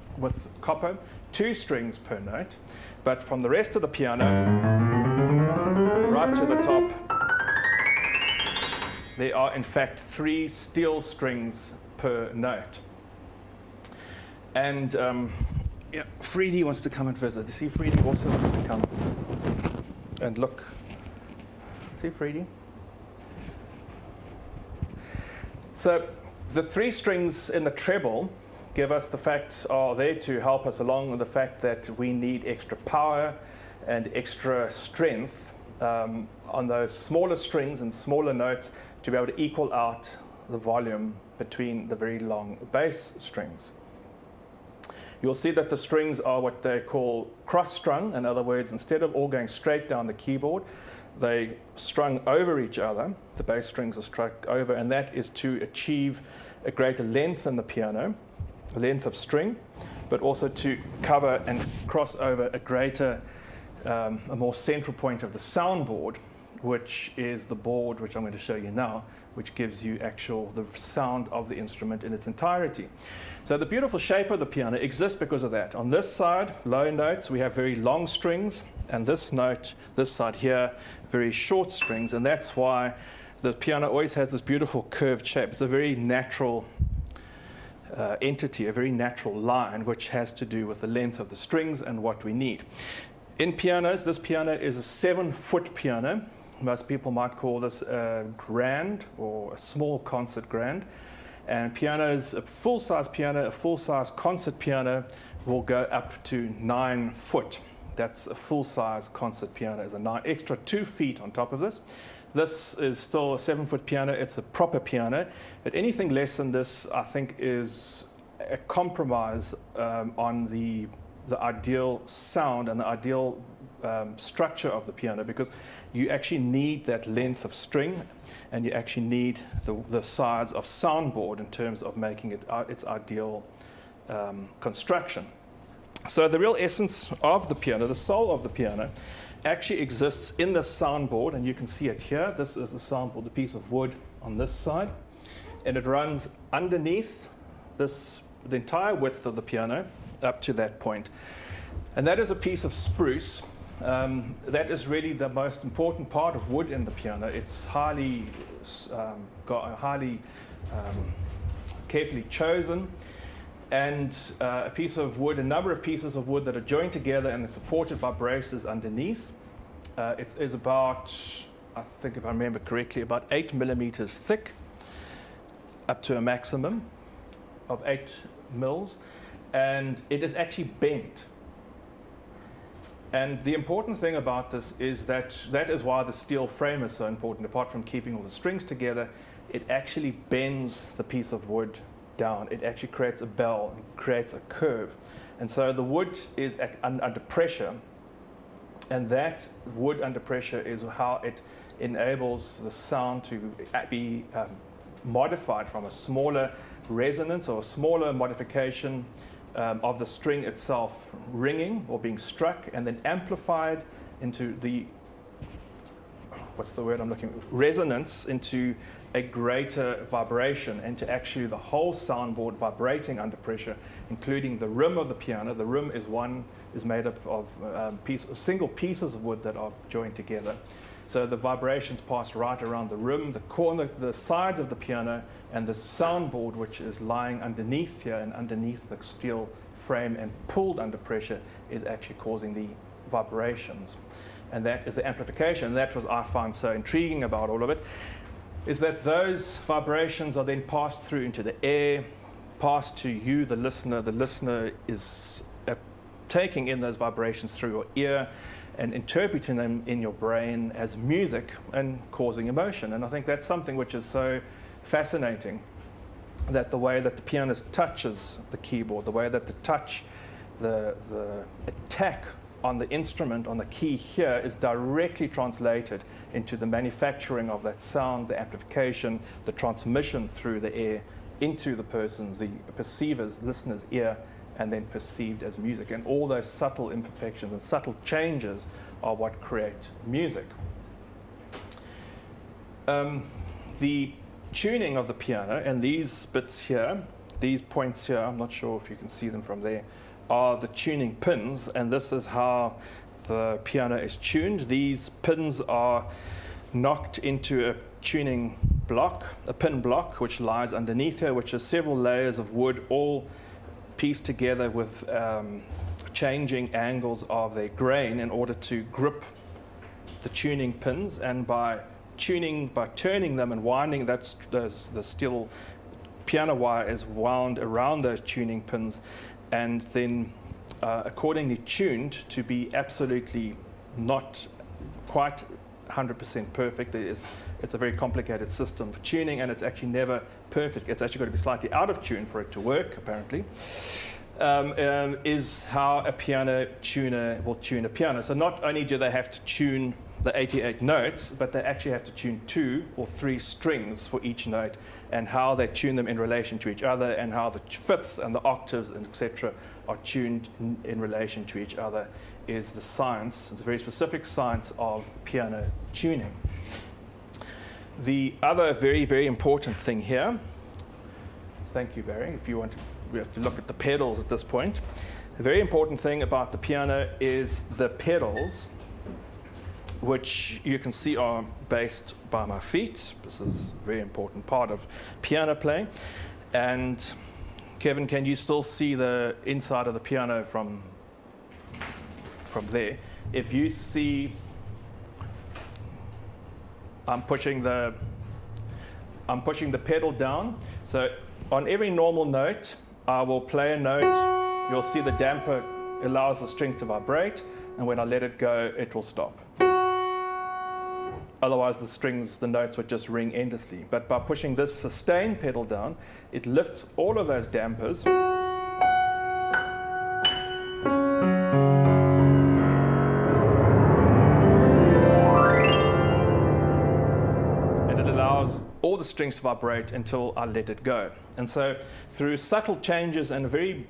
copper, 2 strings per note. But from the rest of the piano right to the top, there are in fact 3 steel strings per note. And yeah, Freedy wants to come and visit. You see, Freedy also wants to come and look. See, Freedy? So the 3 strings in the treble give us the facts are there to help us along with the fact that we need extra power and extra strength on those smaller strings and smaller notes to be able to equal out the volume between the very long bass strings. You'll see that the strings are what they call cross-strung. In other words, instead of all going straight down the keyboard, they strung over each other. The bass strings are struck over, and that is to achieve a greater length in the piano, length of string, but also to cover and cross over a greater, a more central point of the soundboard, which is the board which I'm going to show you now, which gives you the sound of the instrument in its entirety. So the beautiful shape of the piano exists because of that. On this side, low notes, we have very long strings, and this side here, very short strings, and that's why the piano always has this beautiful curved shape. It's a very natural entity, a very natural line, which has to do with the length of the strings and what we need. In pianos, this piano is a 7-foot piano. Most people might call this a grand or a small concert grand. And pianos, a full-size piano, a full-size concert piano will go up to 9 foot. That's a full-size concert piano. There's an extra 2 feet on top of this. This is still a 7-foot piano. It's a proper piano. But anything less than this, I think, is a compromise on the ideal sound and the ideal structure of the piano, because you actually need that length of string, and you actually need the size of soundboard in terms of making it its ideal construction. So the real essence of the piano, the soul of the piano, actually exists in the soundboard, and you can see it here. This is the soundboard, the piece of wood on this side, and it runs underneath the entire width of the piano up to that point. And that is a piece of spruce. That is really the most important part of wood in the piano. It's highly carefully chosen, and a piece of wood, a number of pieces of wood that are joined together and are supported by braces underneath. It is about, I think if I remember correctly, about 8 millimeters thick, up to a maximum of 8 mils, and it is actually bent. And the important thing about this is that is why the steel frame is so important. Apart from keeping all the strings together, it actually bends the piece of wood down. It actually creates a bell, creates a curve. And so the wood is under pressure, and that wood under pressure is how it enables the sound to be modified from a smaller resonance or a smaller modification of the string itself ringing or being struck, and then amplified into the, what's the word I'm looking for, resonance, into a greater vibration, and to actually the whole soundboard vibrating under pressure, including the rim of the piano. The rim is made up of single pieces of wood that are joined together. So the vibrations pass right around the rim, the corner, the sides of the piano, and the soundboard, which is lying underneath here and underneath the steel frame and pulled under pressure, is actually causing the vibrations. And that is the amplification. And that was I find so intriguing about all of it, is that those vibrations are then passed through into the air, passed to you, the listener. The listener is taking in those vibrations through your ear and interpreting them in your brain as music and causing emotion. And I think that's something which is so fascinating, that the way that the pianist touches the keyboard, the way that the touch, the attack on the instrument, on the key here, is directly translated into the manufacturing of that sound, the amplification, the transmission through the air into the person's, the perceiver's, listener's ear, and then perceived as music. And all those subtle imperfections and subtle changes are what create music. The tuning of the piano, and these bits here, these points here, I'm not sure if you can see them from there, are the tuning pins, and this is how the piano is tuned. These pins are knocked into a tuning block, a pin block, which lies underneath here, which is several layers of wood, all pieced together with changing angles of their grain in order to grip the tuning pins. And by turning them and winding, the steel piano wire is wound around those tuning pins, and then accordingly tuned to be absolutely not quite 100% perfect. It's a very complicated system for tuning, and it's actually never perfect. It's actually got to be slightly out of tune for it to work, apparently, is how a piano tuner will tune a piano. So not only do they have to tune the 88 notes, but they actually have to tune 2 or 3 strings for each note, and how they tune them in relation to each other, and how the fifths and the octaves, and etc., are tuned in relation to each other is the science. It's a very specific science of piano tuning. The other very, very important thing here, thank you, Barry, if you want to, we have to look at the pedals at this point. The very important thing about the piano is the pedals, which you can see are based by my feet. This is a very important part of piano playing. And Kevin, can you still see the inside of the piano from there? If you see, I'm pushing the pedal down. So on every normal note, I will play a note. You'll see the damper allows the string to vibrate, and when I let it go, it will stop. Otherwise, the notes would just ring endlessly. But by pushing this sustain pedal down, it lifts all of those dampers. And it allows all the strings to vibrate until I let it go. And so through subtle changes and a very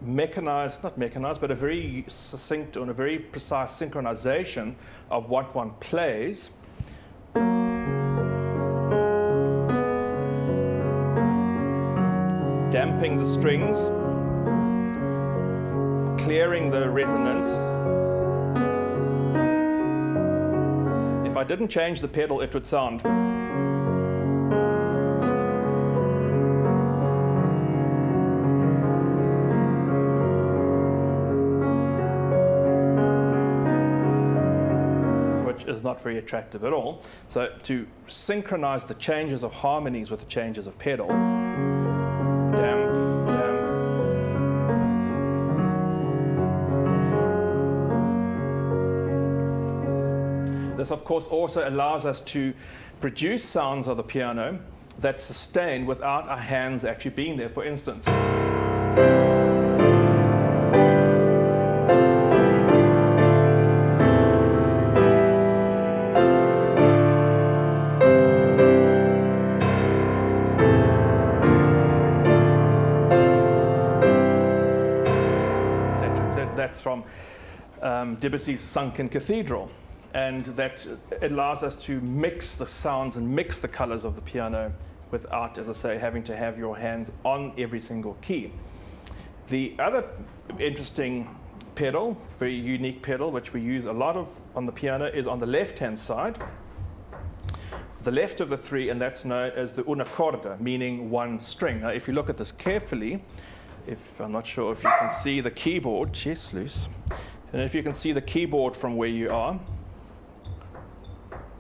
not mechanized, but a very succinct and a very precise synchronization of what one plays, damping the strings, clearing the resonance. If I didn't change the pedal, it would sound. Is not very attractive at all. So to synchronize the changes of harmonies with the changes of pedal, damp, damp. This of course also allows us to produce sounds of the piano that sustain without our hands actually being there. For instance, that's from Debussy's Sunken Cathedral, and that allows us to mix the sounds and mix the colors of the piano without, as I say, having to have your hands on every single key. The other interesting pedal, very unique pedal, which we use a lot of on the piano, is on the left-hand side, the left of the 3, and that's known as the una corda, meaning one string. Now, if you look at this carefully, I'm not sure if you can see the keyboard, yes, loose. And if you can see the keyboard from where you are,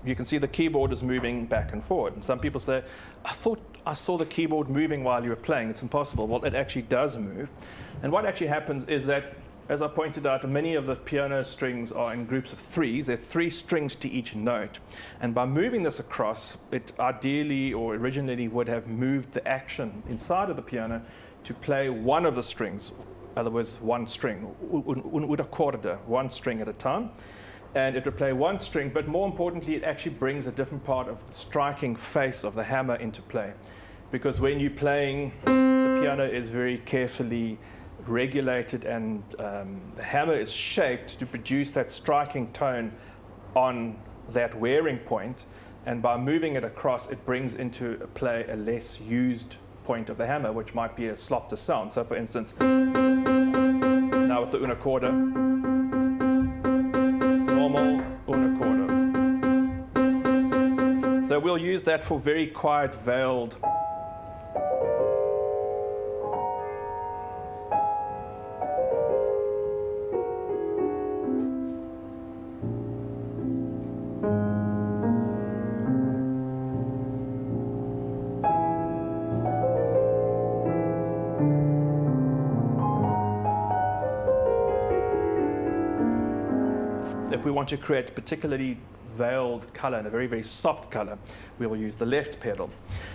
you can see the keyboard is moving back and forward. And some people say, I thought I saw the keyboard moving while you were playing. It's impossible. Well, it actually does move. And what actually happens is that, as I pointed out, many of the piano strings are in groups of 3s. There are 3 strings to each note. And by moving this across, it ideally or originally would have moved the action inside of the piano to play one of the strings In other words, one string, una corda, one string at a time. And it would play one string, but more importantly, it actually brings a different part of the striking face of the hammer into play. Because when you're playing, the piano is very carefully regulated, and the hammer is shaped to produce that striking tone on that wearing point. And by moving it across, it brings into play a less used point of the hammer, which might be a softer sound. So for instance, now with the una corda, normal una corda. So we'll use that for very quiet, veiled. If we want to create particularly veiled color and a very, very soft color, we will use the left pedal.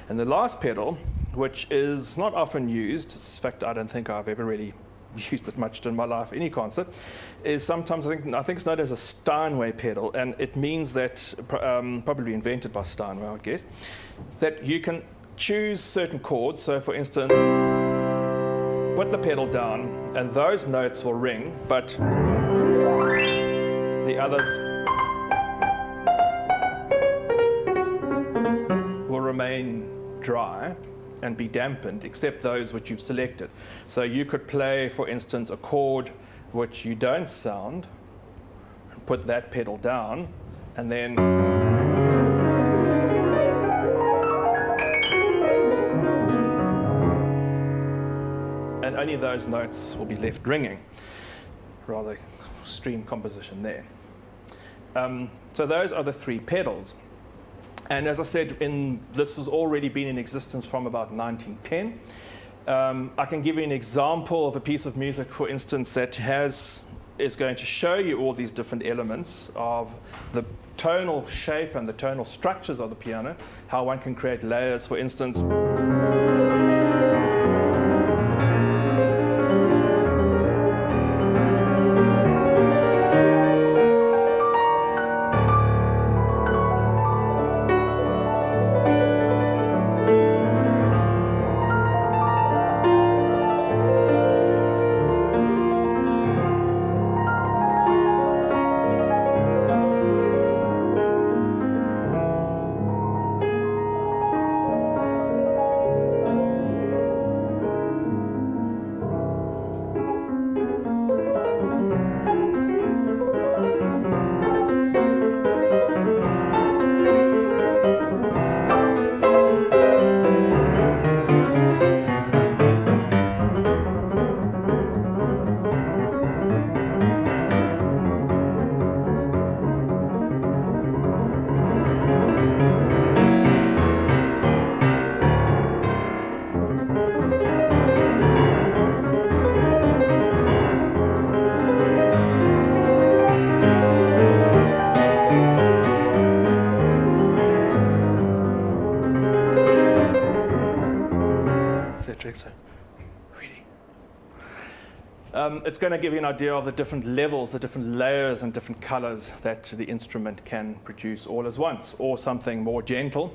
And the last pedal, which is not often used, in fact, I don't think I've ever really used it much in my life, any concert, is sometimes, I think it's known as a Steinway pedal, and it means that, probably invented by Steinway, I guess, that you can choose certain chords. So for instance, put the pedal down, and those notes will ring, but the others will remain dry and be dampened, except those which you've selected. So you could play, for instance, a chord which you don't sound, put that pedal down, and then and only those notes will be left ringing. Rather extreme composition there. So those are the three pedals. And as I said, this has already been in existence from about 1910. I can give you an example of a piece of music, for instance, that is going to show you all these different elements of the tonal shape and the tonal structures of the piano, how one can create layers, for instance. So, really. It's going to give you an idea of the different levels, the different layers and different colors that the instrument can produce all at once, or something more gentle.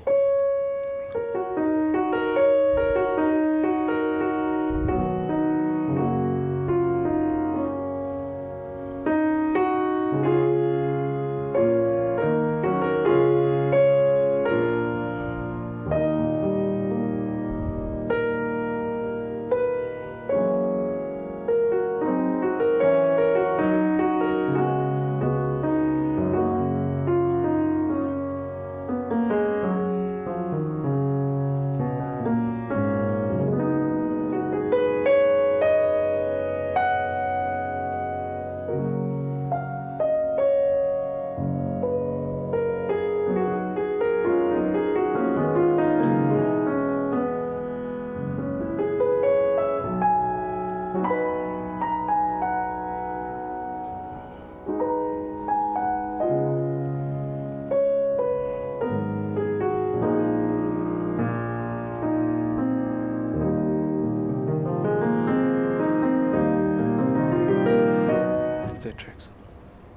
tricks.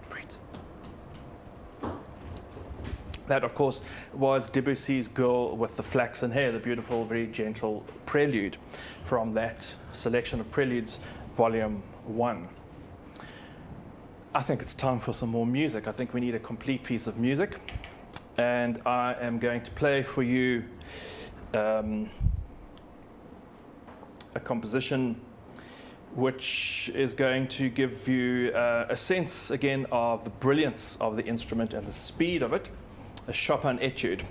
Fritz. That, of course, was Debussy's Girl with the Flaxen Hair, the beautiful, very gentle prelude from that selection of preludes, Volume 1. I think it's time for some more music. I think we need a complete piece of music. And I am going to play for you a composition which is going to give you a sense, again, of the brilliance of the instrument and the speed of it, a Chopin etude.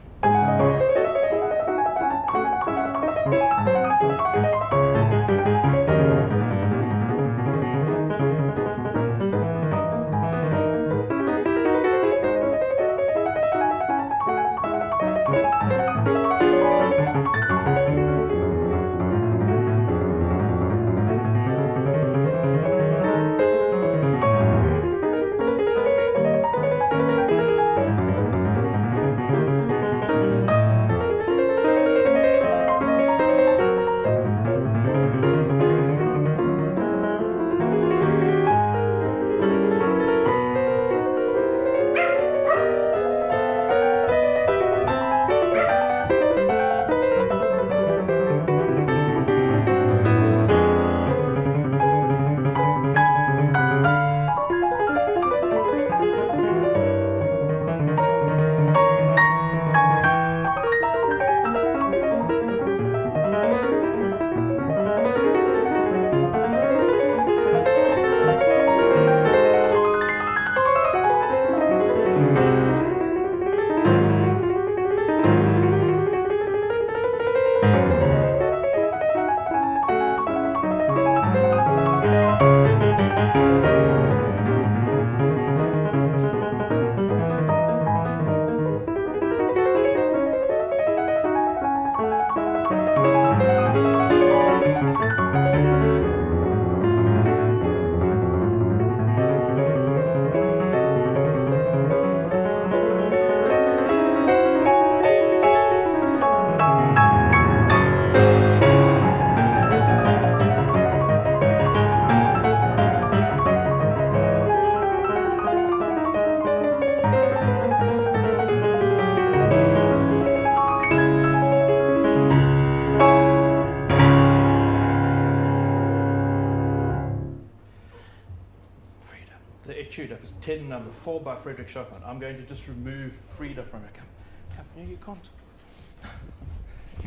Opus 10, number 4 by Frédéric Chopin. I'm going to just remove Frida from it. Come, no, you can't.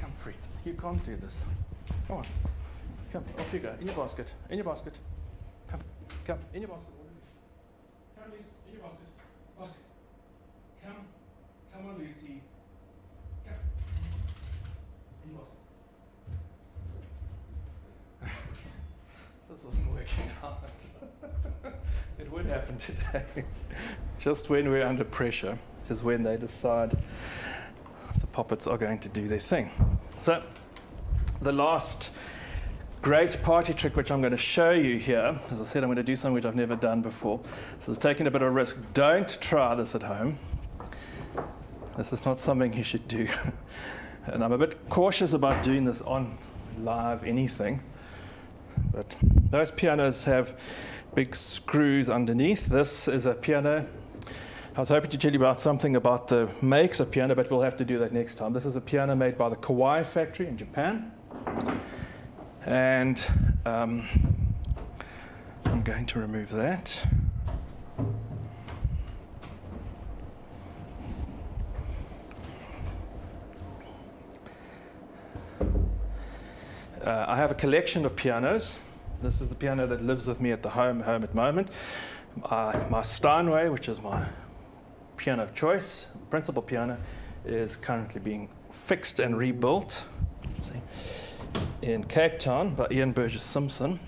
Come, Frida, you can't do this. Come on, come, off you go. In your basket, in your basket. Come, in your basket. Come, Lucy, in your basket. Basket. Come on, Lucy. Come. In your basket. This isn't working out. It would happen today. Just when we're under pressure is when they decide the puppets are going to do their thing. So the last great party trick which I'm going to show you here, as I said, I'm going to do something which I've never done before. So it's taking a bit of risk. Don't try this at home. This is not something you should do. And I'm a bit cautious about doing this on live anything. But those pianos have big screws underneath. This is a piano. I was hoping to tell you about something about the makes of piano, but we'll have to do that next time. This is a piano made by the Kawai factory in Japan. And I'm going to remove that. I have a collection of pianos. This is the piano that lives with me at the home at the moment. My Steinway, which is my piano of choice, principal piano, is currently being fixed and rebuilt in Cape Town by Ian Burgess Simpson.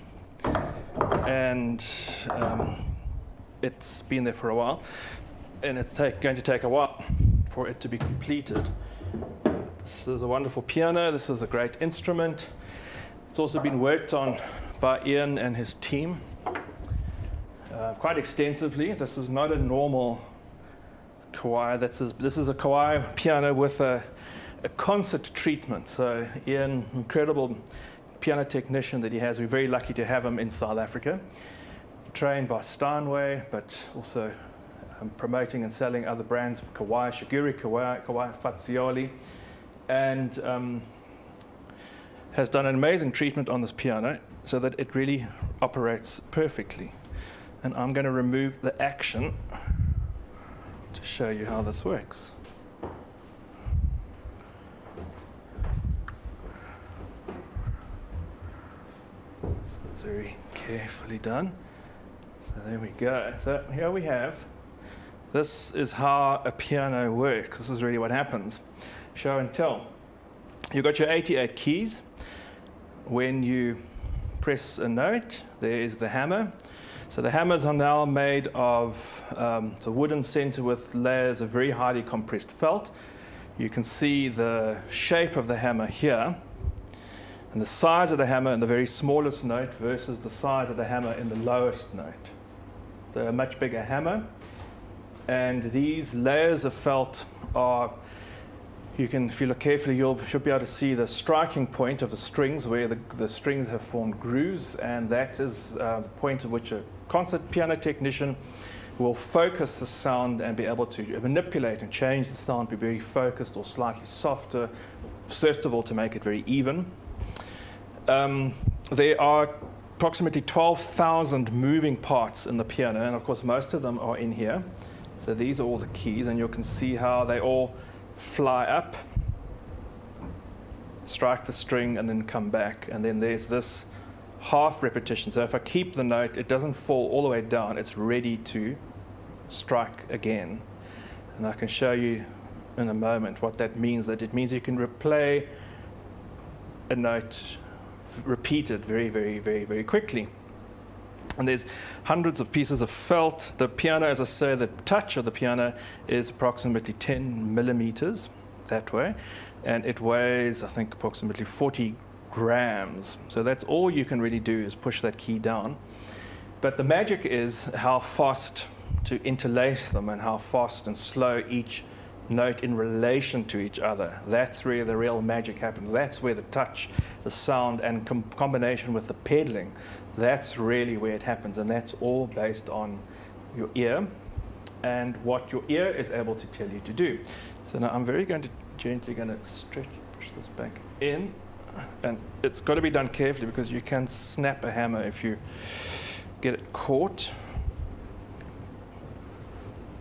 And it's been there for a while. And it's going to take a while for it to be completed. This is a wonderful piano. This is a great instrument. It's also been worked on by Ian and his team quite extensively. This is not a normal Kawai. This is a Kawai piano with a concert treatment. So Ian, incredible piano technician that he has. We're very lucky to have him in South Africa. trained by Steinway, but also promoting and selling other brands, Shiguri Kawai Fazioli, and has done an amazing treatment on this piano so that it really operates perfectly. And I'm going to remove the action to show you how this works. So it's very carefully done. So there we go. So here we have, this is how a piano works. This is really what happens. Show and tell. You've got your 88 keys. When you press a note, there is the hammer. So the hammers are now made of it's a wooden center with layers of very highly compressed felt. You can see the shape of the hammer here, and the size of the hammer in the very smallest note versus the size of the hammer in the lowest note. So a much bigger hammer. And these layers of felt are, you can, if you look carefully, you should be able to see the striking point of the strings where the strings have formed grooves, and that is the point at which a concert piano technician will focus the sound and be able to manipulate and change the sound, be very focused or slightly softer, first of all to make it very even. There are approximately 12,000 moving parts in the piano, and of course most of them are in here. So these are all the keys, and you can see how they all fly up, strike the string, and then come back. And then there's this half repetition. So if I keep the note, it doesn't fall all the way down. It's ready to strike again. And I can show you in a moment what that means. That it means you can replay a note repeated very, very, very, very quickly. And there's hundreds of pieces of felt. The piano, as I say, the touch of the piano is approximately 10 millimeters that way. And it weighs, I think, approximately 40 grams. So that's all you can really do is push that key down. But the magic is how fast to interlace them and how fast and slow each note in relation to each other. That's where the real magic happens. That's where the touch, the sound, and combination with the pedaling, that's really where it happens. And that's all based on your ear and what your ear is able to tell you to do. So now I'm gently going to push this back in. And it's got to be done carefully because you can snap a hammer if you get it caught.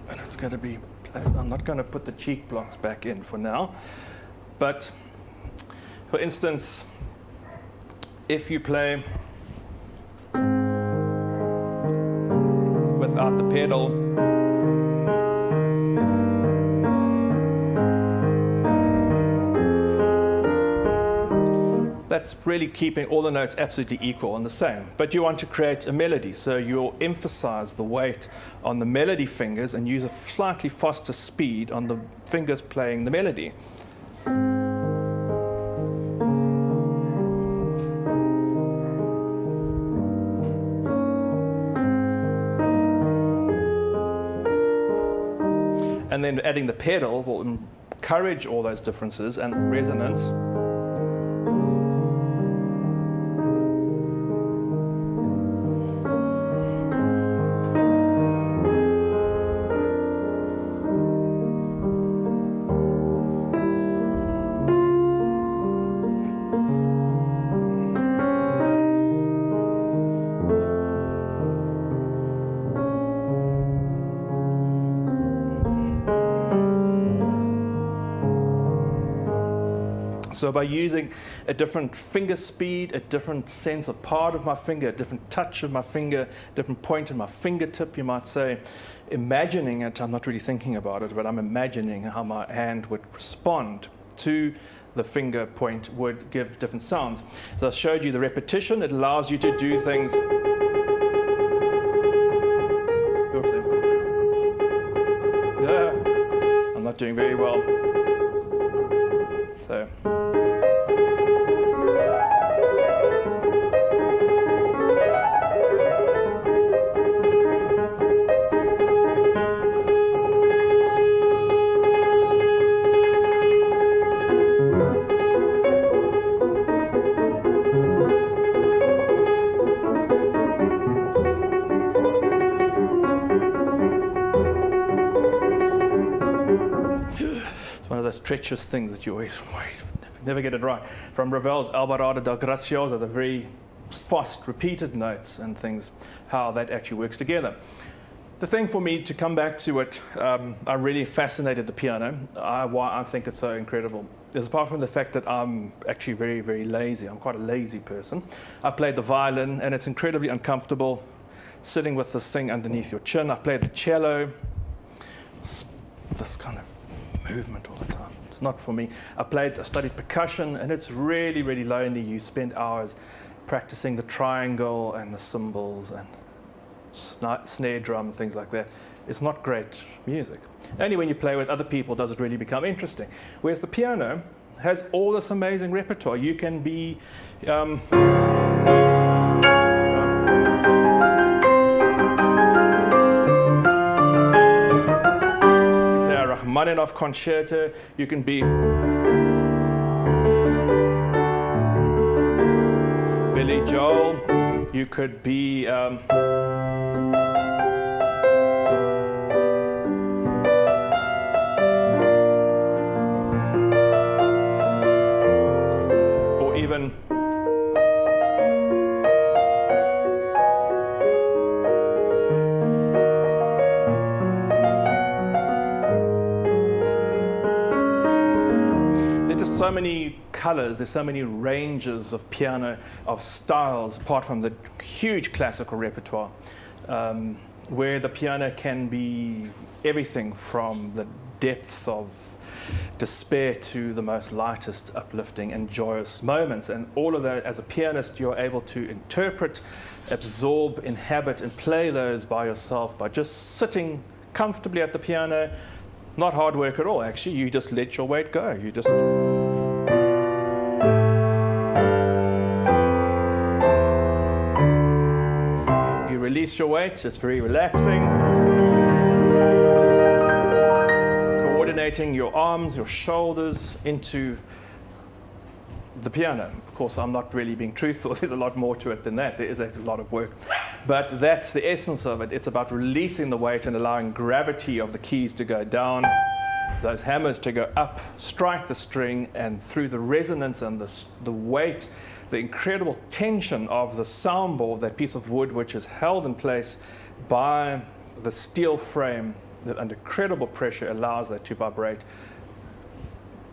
And it's going to be placed. I'm not going to put the cheek blocks back in for now. But for instance, if you play without the pedal, that's really keeping all the notes absolutely equal and the same. But you want to create a melody, so you'll emphasize the weight on the melody fingers and use a slightly faster speed on the fingers playing the melody. And then adding the pedal will encourage all those differences and resonance. So by using a different finger speed, a different sense of part of my finger, a different touch of my finger, different point in my fingertip, you might say, imagining it, I'm not really thinking about it, but I'm imagining how my hand would respond to the finger point would give different sounds. So I showed you the repetition. It allows you to do things. I'm not doing very well. So. those treacherous things that you always never get it right. From Ravel's Alvarado del Grazioso, the very fast repeated notes and things, how that actually works together. The thing for me to come back to it, I'm really fascinated the piano, why I think it's so incredible, is apart from the fact that I'm actually very, very lazy. I'm quite a lazy person. I've played the violin, and it's incredibly uncomfortable sitting with this thing underneath your chin. I've played the cello, this kind of movement all the time. It's not for me. I studied percussion, and it's really, really lonely. You spend hours practicing the triangle and the cymbals and snare drum, things like that. It's not great music. Only when you play with other people does it really become interesting. Whereas the piano has all this amazing repertoire. You can be Rachmaninoff concerto, you can be Billy Joel, you could be or even so many colors, there's so many ranges of piano, of styles, apart from the huge classical repertoire, where the piano can be everything from the depths of despair to the most lightest, uplifting and joyous moments. And all of that, as a pianist, you're able to interpret, absorb, inhabit, and play those by yourself by just sitting comfortably at the piano. Not hard work at all, actually. You just let your weight go. You just release your weight. It's very relaxing. Coordinating your arms, your shoulders into the piano. Of course, I'm not really being truthful. There's a lot more to it than that. There is a lot of work. But that's the essence of it. It's about releasing the weight and allowing gravity of the keys to go down, those hammers to go up, strike the string, and through the resonance and the weight, the incredible tension of the soundboard, that piece of wood which is held in place by the steel frame that under incredible pressure allows that to vibrate,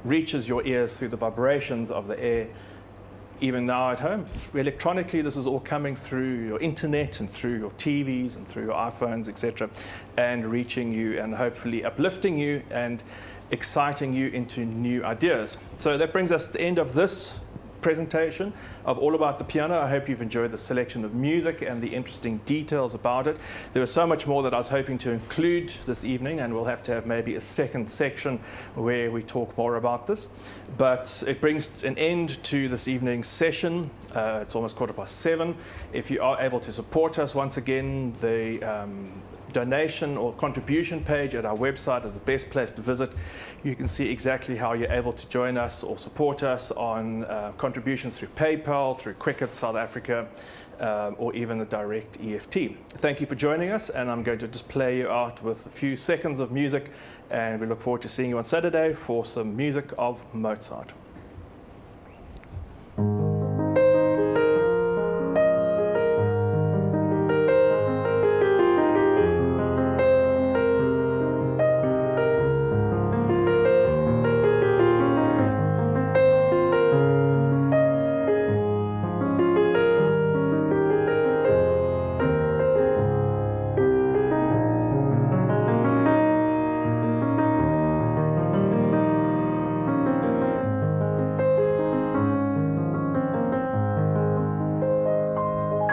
reaches your ears through the vibrations of the air. Even now at home, electronically, this is all coming through your internet and through your TVs and through your iPhones, etc., and reaching you and hopefully uplifting you and exciting you into new ideas. So that brings us to the end of this presentation of All About the Piano. I hope you've enjoyed the selection of music and the interesting details about it. There was so much more that I was hoping to include this evening, and we'll have to have maybe a second section where we talk more about this. But it brings an end to this evening's session. It's almost 7:15. If you are able to support us, once again, the donation or contribution page at our website is the best place to visit. You can see exactly how you're able to join us or support us on contributions through PayPal, through Quicket South Africa, or even the direct EFT. Thank you for joining us, and I'm going to just play you out with a few seconds of music, and we look forward to seeing you on Saturday for some music of Mozart.